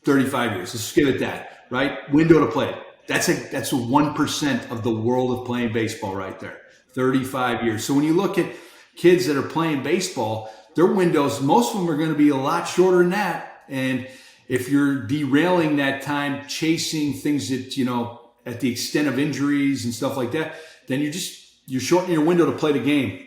35 years. Let's give it that, right? Window to play. That's a 1% of the world of playing baseball right there. 35 years. So when you look at kids that are playing baseball, their windows, most of them are going to be a lot shorter than that. And if you're derailing that time, chasing things that, at the extent of injuries and stuff like that, then you're shortening your window to play the game.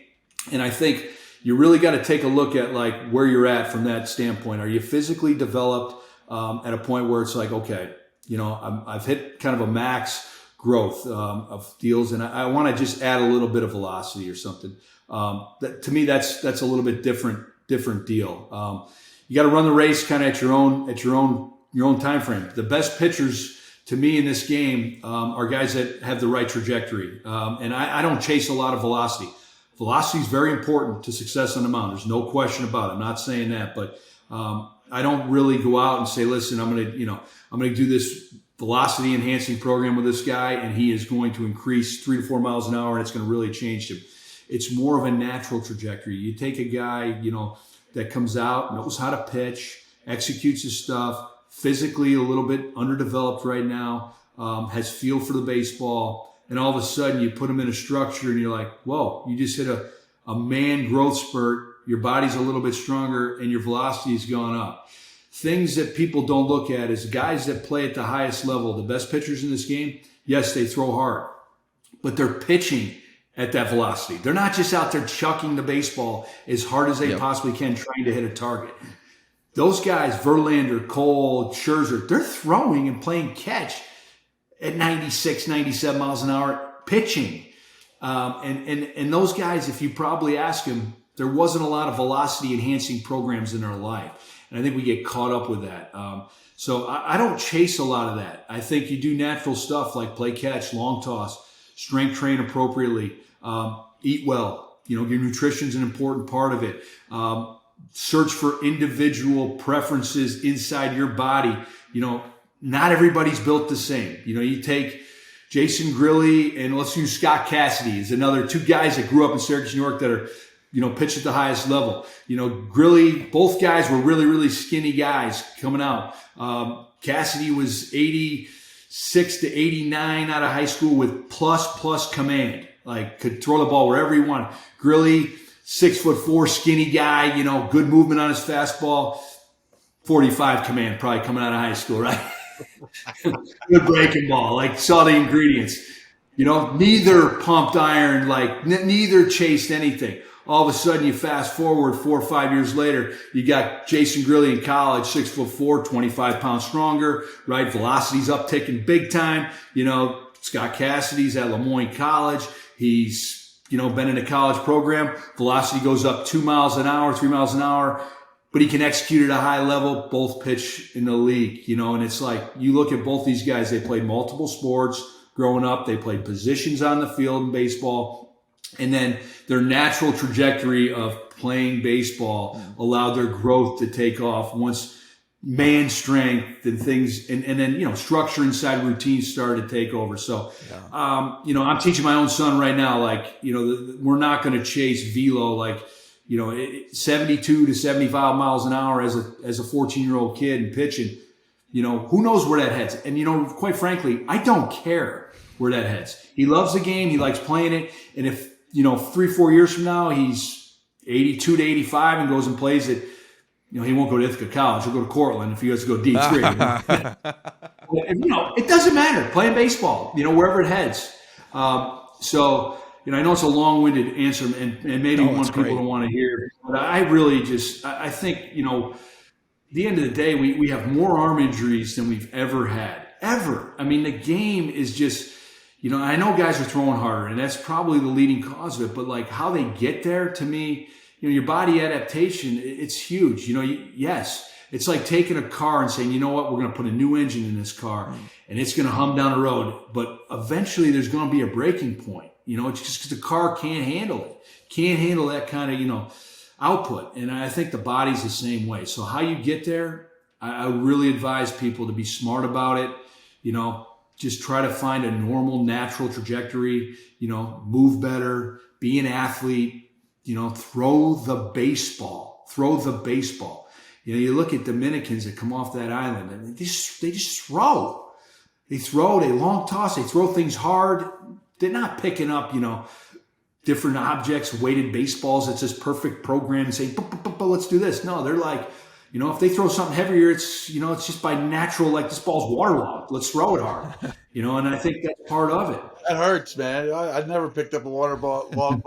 And I think you really got to take a look at where you're at from that standpoint. Are you physically developed at a point where it's okay, I've hit kind of a max growth of deals, and I want to just add a little bit of velocity or something. That to me, that's a little bit different deal. You got to run the race kind of at your own time frame. The best pitchers to me in this game are guys that have the right trajectory, and I don't chase a lot of velocity. Velocity is very important to success on the mound. There's no question about it. I'm not saying that, but I don't really go out and say, listen, I'm going to do this velocity enhancing program with this guy, and he is going to increase 3 to 4 miles an hour, and it's going to really change him. It's more of a natural trajectory. You take a guy, that comes out, knows how to pitch, executes his stuff, physically a little bit underdeveloped right now, has feel for the baseball, and all of a sudden you put him in a structure and you're like, whoa, you just hit a man growth spurt, your body's a little bit stronger and your velocity's gone up. Things that people don't look at is guys that play at the highest level, the best pitchers in this game, yes, they throw hard, but they're pitching at that velocity. They're not just out there chucking the baseball as hard as they possibly can trying to hit a target. Those guys, Verlander, Cole, Scherzer, they're throwing and playing catch at 96, 97 miles an hour, pitching. And those guys, if you probably ask them, there wasn't a lot of velocity enhancing programs in their life. And I think we get caught up with that. So I don't chase a lot of that. I think you do natural stuff like play catch, long toss, strength train appropriately, eat well. Your nutrition's an important part of it. Search for individual preferences inside your body. Not everybody's built the same. You take Jason Grilli and let's use Scott Cassidy as another two guys that grew up in Syracuse, New York that are, pitch at the highest level. Grilli, both guys were really, really skinny guys coming out. Cassidy was 86 to 89 out of high school with plus command, like could throw the ball wherever he wanted. Grilli, 6'4", skinny guy, good movement on his fastball, 45 command, probably coming out of high school, right? Good breaking ball, like saw the ingredients. Neither pumped iron, like neither chased anything. All of a sudden, you fast forward 4 or 5 years later, you got Jason Grilli in college, 6'4", 25 pounds stronger, right? Velocity's upticking big time. Scott Cassidy's at Lemoyne College. He's, been in a college program. Velocity goes up 2 miles an hour, 3 miles an hour, but he can execute at a high level, both pitch in the league, and it's like, you look at both these guys, they played multiple sports growing up. They played positions on the field in baseball. And then their natural trajectory of playing baseball allowed their growth to take off once man strength and things, and then, structure inside routines started to take over. So, I'm teaching my own son right now, like, we're not going to chase velo, like, 72 to 75 miles an hour as a 14-year-old kid and pitching, who knows where that heads. And, quite frankly, I don't care where that heads. He loves the game. He likes playing it. And if, 3-4 years from now, he's 82 to 85 and goes and plays it, he won't go to Ithaca College. He'll go to Cortland if he has to go D3. It doesn't matter. Playing baseball, wherever it heads. So, I know it's a long-winded answer and maybe people don't want to hear, but I really I think, at the end of the day, we have more arm injuries than we've ever had. Ever. I mean, the game is just, I know guys are throwing harder, and that's probably the leading cause of it, but like how they get there, to me, your body adaptation, it's huge. Yes, it's like taking a car and saying, you know what, we're going to put a new engine in this car and it's going to hum down the road. But eventually there's going to be a breaking point. It's just because the car can't handle it, can't handle that kind of, output. And I think the body's the same way. So how you get there, I really advise people to be smart about it. Just try to find a normal, natural trajectory, move better, be an athlete, throw the baseball. You look at Dominicans that come off that island and they just throw. They long toss, they throw things hard. They're not picking up, different objects, weighted baseballs. It's this perfect program and say, let's do this. No, they're like, if they throw something heavier, it's just by natural, like this ball's waterlogged. Let's throw it hard, and I think that's part of it. That hurts, man. I never picked up a waterlogged ball,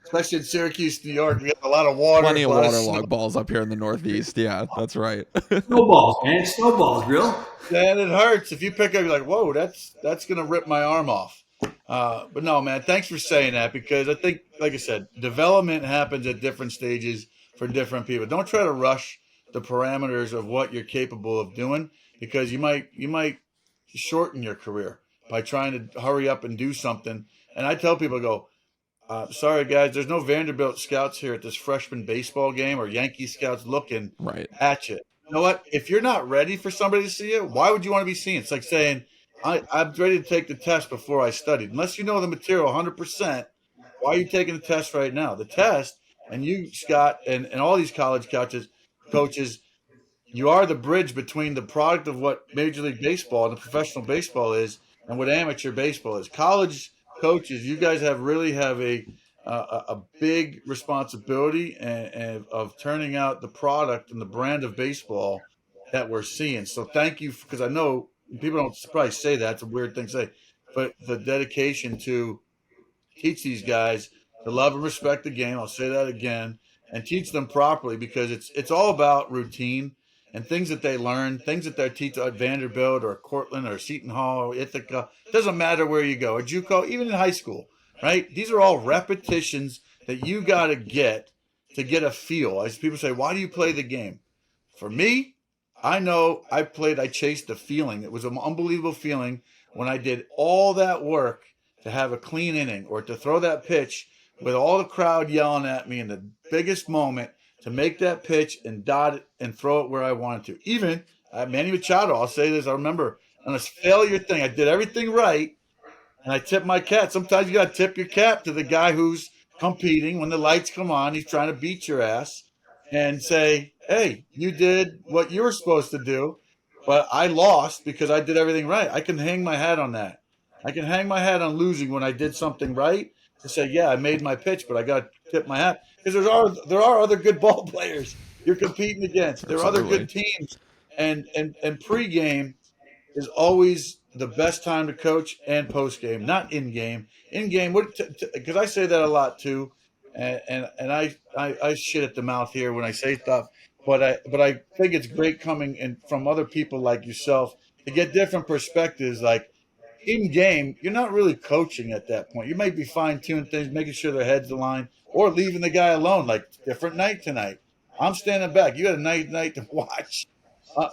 especially in Syracuse, New York. We got a lot of water. Plenty of waterlogged balls up here in the Northeast. Yeah, that's right. Snowballs, man. Snowballs, real. Man, it hurts. If you pick up, you're like, whoa, that's going to rip my arm off. But no, man, thanks for saying that, because I think, like I said, development happens at different stages for different people. Don't try to rush the parameters of what you're capable of doing, because you might shorten your career by trying to hurry up and do something. And I tell people, sorry guys, there's no Vanderbilt scouts here at this freshman baseball game or Yankee scouts looking at you. You know what? If you're not ready for somebody to see you, why would you want to be seen? It's like saying, I'm ready to take the test before I studied. Unless you know the material 100%, why are you taking the test right now? The test, and you, Scott, and all these college coaches, you are the bridge between the product of what Major League Baseball and the professional baseball is and what amateur baseball is. College coaches, you guys really have a a big responsibility and of turning out the product and the brand of baseball that we're seeing. So thank you, because I know people don't probably say that. It's a weird thing to say, but the dedication to teach these guys to love and respect the game. I'll say that again, and teach them properly, because it's all about routine and things that they learn, things that they teach at Vanderbilt or Cortland or Seton Hall or Ithaca. It doesn't matter where you go, or JUCO, even in high school, right? These are all repetitions that you got to get a feel. As people say, why do you play the game? For me, I know I chased the feeling. It was an unbelievable feeling when I did all that work to have a clean inning or to throw that pitch with all the crowd yelling at me in the biggest moment, to make that pitch and dot it and throw it where I wanted to. Even Manny Machado, I'll say this, I remember on this failure thing, I did everything right, and I tipped my cap. Sometimes you got to tip your cap to the guy who's competing. When the lights come on, he's trying to beat your ass, and say, hey, you did what you were supposed to do, but I lost because I did everything right. I can hang my hat on that. I can hang my hat on losing when I did something right, to say, yeah, I made my pitch, but I got to tip my hat, because there are other good ball players you're competing against. There are other good teams, and pregame is always the best time to coach, and postgame, not in game. In game, because I say that a lot too, and I shit at the mouth here when I say stuff, but I think it's great coming in from other people like yourself to get different perspectives. Like, in game, you're not really coaching at that point. You might be fine-tuning things, making sure their heads align, or leaving the guy alone. Like, different night tonight. I'm standing back. You got a night to watch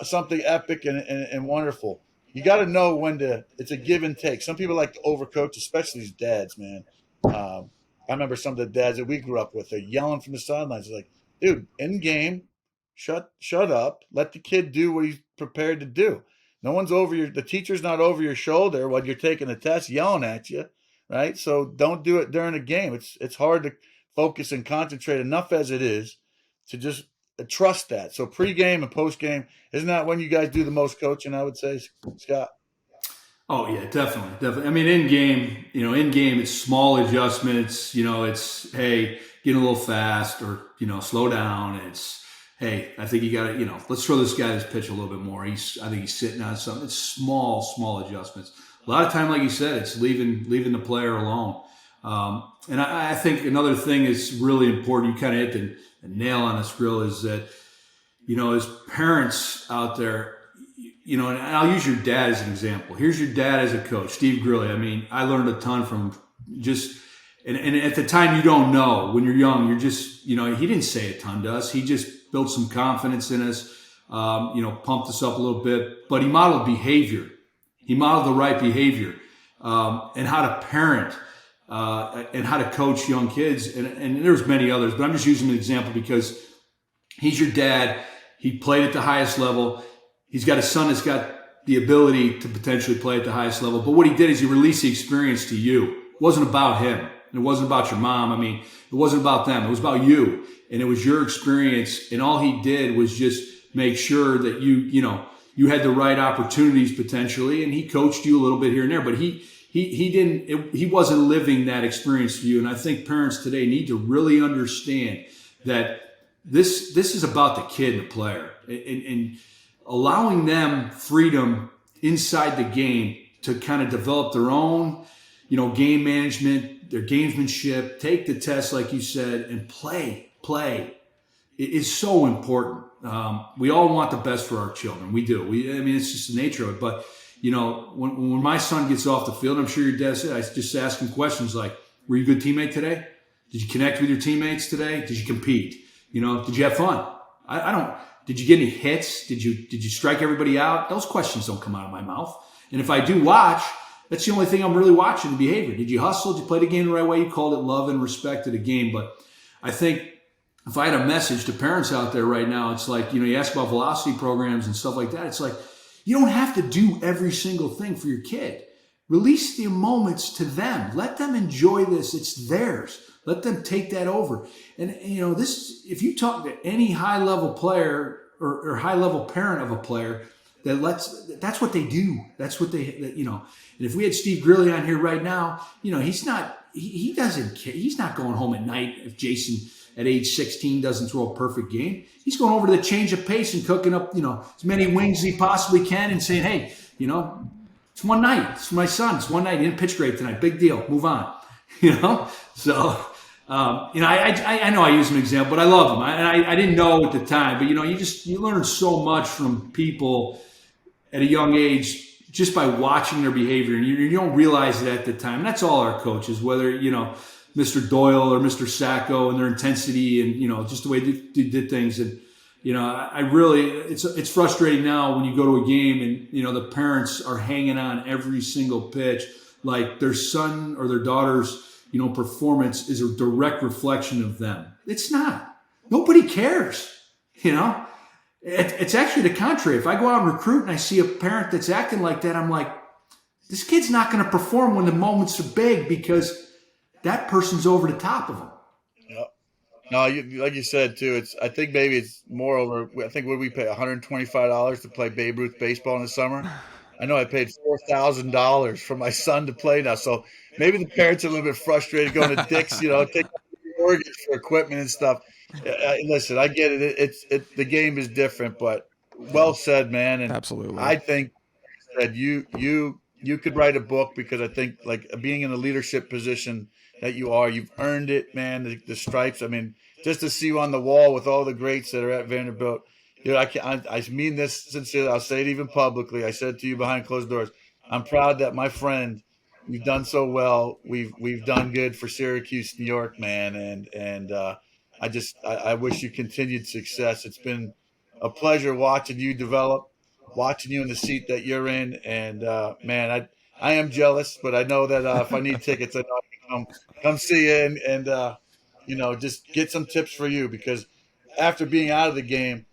something epic and wonderful. You got to know when to. It's a give and take. Some people like to overcoach, especially these dads, man. I remember some of the dads that we grew up with. They're yelling from the sidelines. It's like, dude, in game, shut up. Let the kid do what he's prepared to do. No one's the teacher's not over your shoulder while you're taking a test yelling at you, right? So don't do it during a game. It's hard to focus and concentrate enough as it is to just trust that. So pregame and postgame, isn't that when you guys do the most coaching, I would say, Scott? Oh yeah, definitely. I mean, in game, it's small adjustments. It's, hey, getting a little fast, or slow down. It's, hey, I think you got to, let's throw this guy this pitch a little bit more. I think he's sitting on something. It's small adjustments. A lot of time, like you said, it's leaving the player alone. And I think another thing is really important. You kind of hit the nail on this, Grill, is that, as parents out there, and I'll use your dad as an example. Here's your dad as a coach, Steve Grilli. I mean, I learned a ton from him. And at the time, you don't know. When you're young, you're just, he didn't say a ton to us. He just built some confidence in us, pumped us up a little bit. But he modeled behavior. He modeled the right behavior, and how to parent, and how to coach young kids. And there's many others, but I'm just using an example because he's your dad. He played at the highest level. He's got a son that's got the ability to potentially play at the highest level. But what he did is he released the experience to you. It wasn't about him. It wasn't about your mom. I mean, it wasn't about them. It was about you. And it was your experience. And all he did was just make sure that you had the right opportunities potentially. And he coached you a little bit here and there. But he wasn't living that experience for you. And I think parents today need to really understand that this is about the kid and the player. And allowing them freedom inside the game to kind of develop their own, game management, their gamesmanship, take the test, like you said, and play. It is so important. We all want the best for our children. We do. It's just the nature of it. But, when my son gets off the field, I'm sure your dad said, I just ask him questions like, were you a good teammate today? Did you connect with your teammates today? Did you compete? Did you have fun? Did you get any hits? Did you strike everybody out? Those questions don't come out of my mouth. And if I do watch, that's the only thing I'm really watching, the behavior. Did you hustle? Did you play the game the right way? You called it love and respect to the game. But I think if I had a message to parents out there right now, it's like, you ask about velocity programs and stuff like that. It's like, you don't have to do every single thing for your kid. Release the moments to them. Let them enjoy this. It's theirs. Let them take that over. And, if you talk to any high-level player or high-level parent of a player, that's what they do. That's what and if we had Steve Grilli on here right now, he's not he doesn't care. He's not going home at night if Jason at age 16 doesn't throw a perfect game. He's going over to the change of pace and cooking up, as many wings as he possibly can and saying, hey, it's one night. It's my son. It's one night. He didn't pitch great tonight. Big deal. Move on. So, I know I use an example, but I love him. I didn't know at the time, but you learn so much from people at a young age just by watching their behavior, and you don't realize it at the time. And that's all our coaches, whether Mr. Doyle or Mr. Sacco, and their intensity and just the way they did things. And I really it's frustrating now when you go to a game and the parents are hanging on every single pitch, like their son or their daughter's performance is a direct reflection of them. It's not. Nobody cares. It's actually the contrary. If I go out and recruit and I see a parent that's acting like that, I'm like, this kid's not going to perform when the moments are big because that person's over the top of them. Yeah. No, like you said too. I think maybe it's more over. I think what we pay $125 to play Babe Ruth baseball in the summer. I know I paid $4,000 for my son to play now, so maybe the parents are a little bit frustrated going to Dick's, take a mortgage for equipment and stuff. Listen, I get it. The game is different, but well said, man. And absolutely, I think that you could write a book because I think like being in a leadership position that you've earned it, man. The stripes. I mean, just to see you on the wall with all the greats that are at Vanderbilt. I mean this sincerely. I'll say it even publicly. I said to you behind closed doors, I'm proud that my friend, we've done so well. We've done good for Syracuse, New York, man. And I wish you continued success. It's been a pleasure watching you develop, watching you in the seat that you're in. And man, I am jealous, but I know that if I need tickets, I know I can come see you and just get some tips for you, because after being out of the game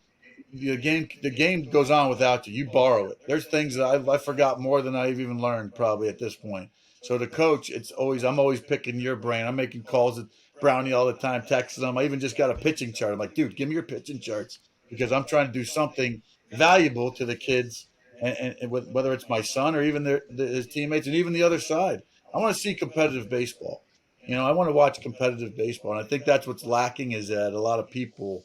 goes on without you. You borrow it. There's things that I forgot more than I've even learned probably at this point. So the coach, I'm always picking your brain. I'm making calls at Brownie all the time, texting him. I even just got a pitching chart. I'm like, dude, give me your pitching charts, because I'm trying to do something valuable to the kids, and whether it's my son or even his teammates and even the other side. I want to see competitive baseball. I want to watch competitive baseball, and I think that's what's lacking, is that a lot of people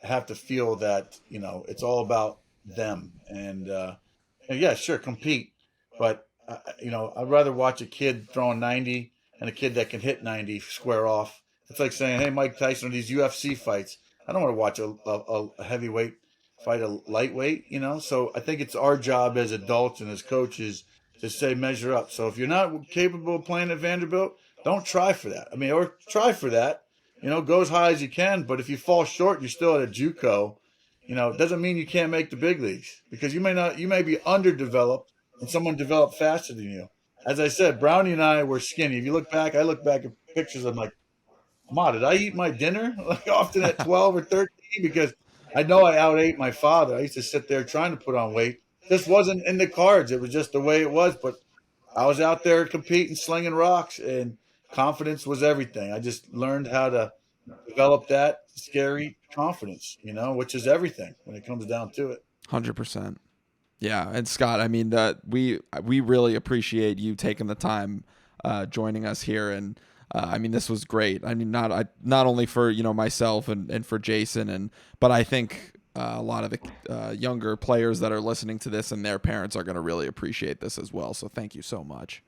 have to feel that it's all about them. And yeah, sure, compete, but I'd rather watch a kid throwing 90 and a kid that can hit 90 square off. It's like saying, hey, Mike Tyson, these UFC fights, I don't want to watch a heavyweight fight a lightweight. So I think it's our job as adults and as coaches to say measure up. So if you're not capable of playing at Vanderbilt, don't try for that. Or try for that. Go as high as you can, but if you fall short, you're still at a JUCO. It doesn't mean you can't make the big leagues, because you may be underdeveloped and someone developed faster than you. As I said, Brownie and I were skinny. If you look back, I look back at pictures, I'm like, Ma, did I eat my dinner like often at 12 or 13? Because I know I out-ate my father. I used to sit there trying to put on weight. This wasn't in the cards. It was just the way it was, but I was out there competing, slinging rocks, and confidence was everything. I just learned how to develop that scary confidence, which is everything when it comes down to it. 100%. Yeah. And Scott, we really appreciate you taking the time joining us here. And this was great. Not only for, myself and for Jason, but I think a lot of the younger players that are listening to this and their parents are going to really appreciate this as well. So thank you so much.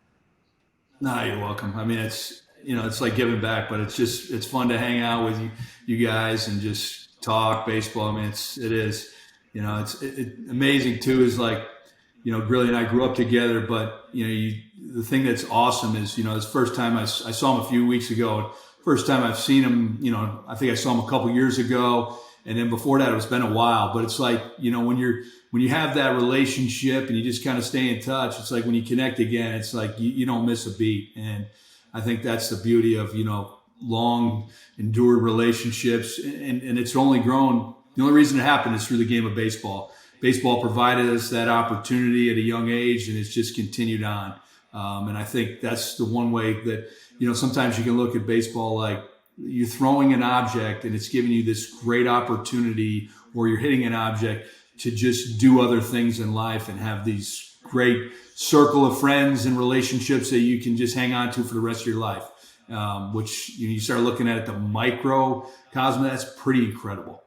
No, you're welcome. It's like giving back, but it's fun to hang out with you guys and just talk baseball. It is, it's amazing too, is like, Grilli and I grew up together, but the thing that's awesome is, this first time I saw him a few weeks ago, first time I've seen him, I think I saw him a couple years ago. And then before that, it's been a while, but it's like, when you have that relationship and you just kind of stay in touch, it's like when you connect again, it's like you don't miss a beat. And I think that's the beauty of, long endured relationships. And it's only grown. The only reason it happened is through the game of baseball. Baseball provided us that opportunity at a young age, and it's just continued on. And I think that's the one way that, sometimes you can look at baseball like you're throwing an object and it's giving you this great opportunity, or you're hitting an object to just do other things in life and have these great circle of friends and relationships that you can just hang on to for the rest of your life. Which you start looking at the microcosm, that's pretty incredible.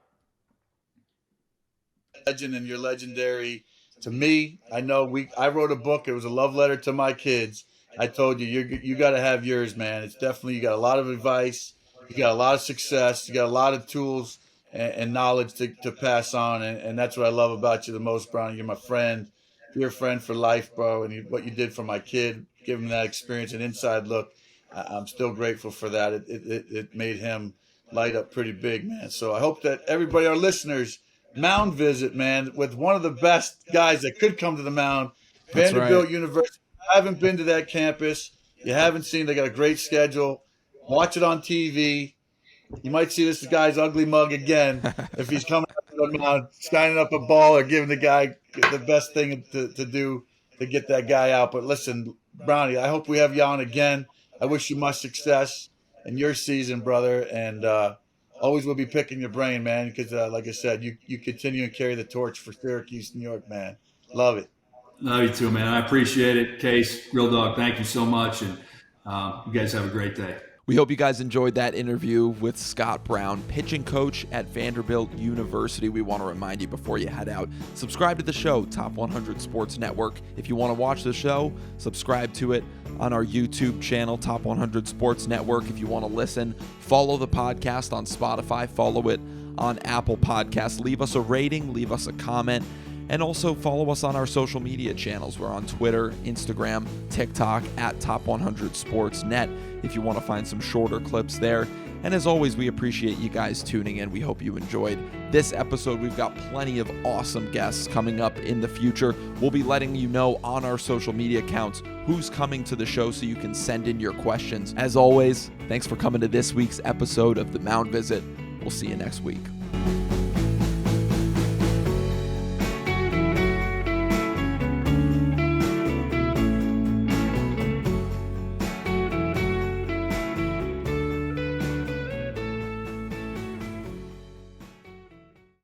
Legend, and you're legendary to me. I know I wrote a book. It was a love letter to my kids. I told you, you got to have yours, man. It's definitely, you got a lot of advice. You got a lot of success. You got a lot of tools and knowledge to pass on. And that's what I love about you the most, Brownie. You're my friend. You're a friend for life, bro. And what you did for my kid, give him that experience and inside look, I'm still grateful for that. It made him light up pretty big, man. So I hope that everybody, our listeners, Mound visit, man, with one of the best guys that could come to the Mound, Vanderbilt University. I haven't been to that campus. You haven't seen, they got a great schedule. Watch it on TV. You might see this guy's ugly mug again if he's coming up to the Mound, signing up a ball or giving the guy the best thing to do to get that guy out. But listen, Brownie, I hope we have you on again. I wish you much success in your season, brother, and always will be picking your brain, man, because like I said, you continue and carry the torch for Syracuse, New York, man. Love it. Love you too, man. I appreciate it. Case, Real Dog, thank you so much, and you guys have a great day. We hope you guys enjoyed that interview with Scott Brown, pitching coach at Vanderbilt University. We want to remind you before you head out, subscribe to the show, Top 100 Sports Network. If you want to watch the show, subscribe to it on our YouTube channel, Top 100 Sports Network. If you want to listen, follow the podcast on Spotify, follow it on Apple Podcasts. Leave us a rating, leave us a comment, and also follow us on our social media channels. We're on Twitter, Instagram, TikTok, at Top 100 Sports Net if you want to find some shorter clips there. And as always, we appreciate you guys tuning in. We hope you enjoyed this episode. We've got plenty of awesome guests coming up in the future. We'll be letting you know on our social media accounts who's coming to the show so you can send in your questions. As always, thanks for coming to this week's episode of the Mound Visit. We'll see you next week.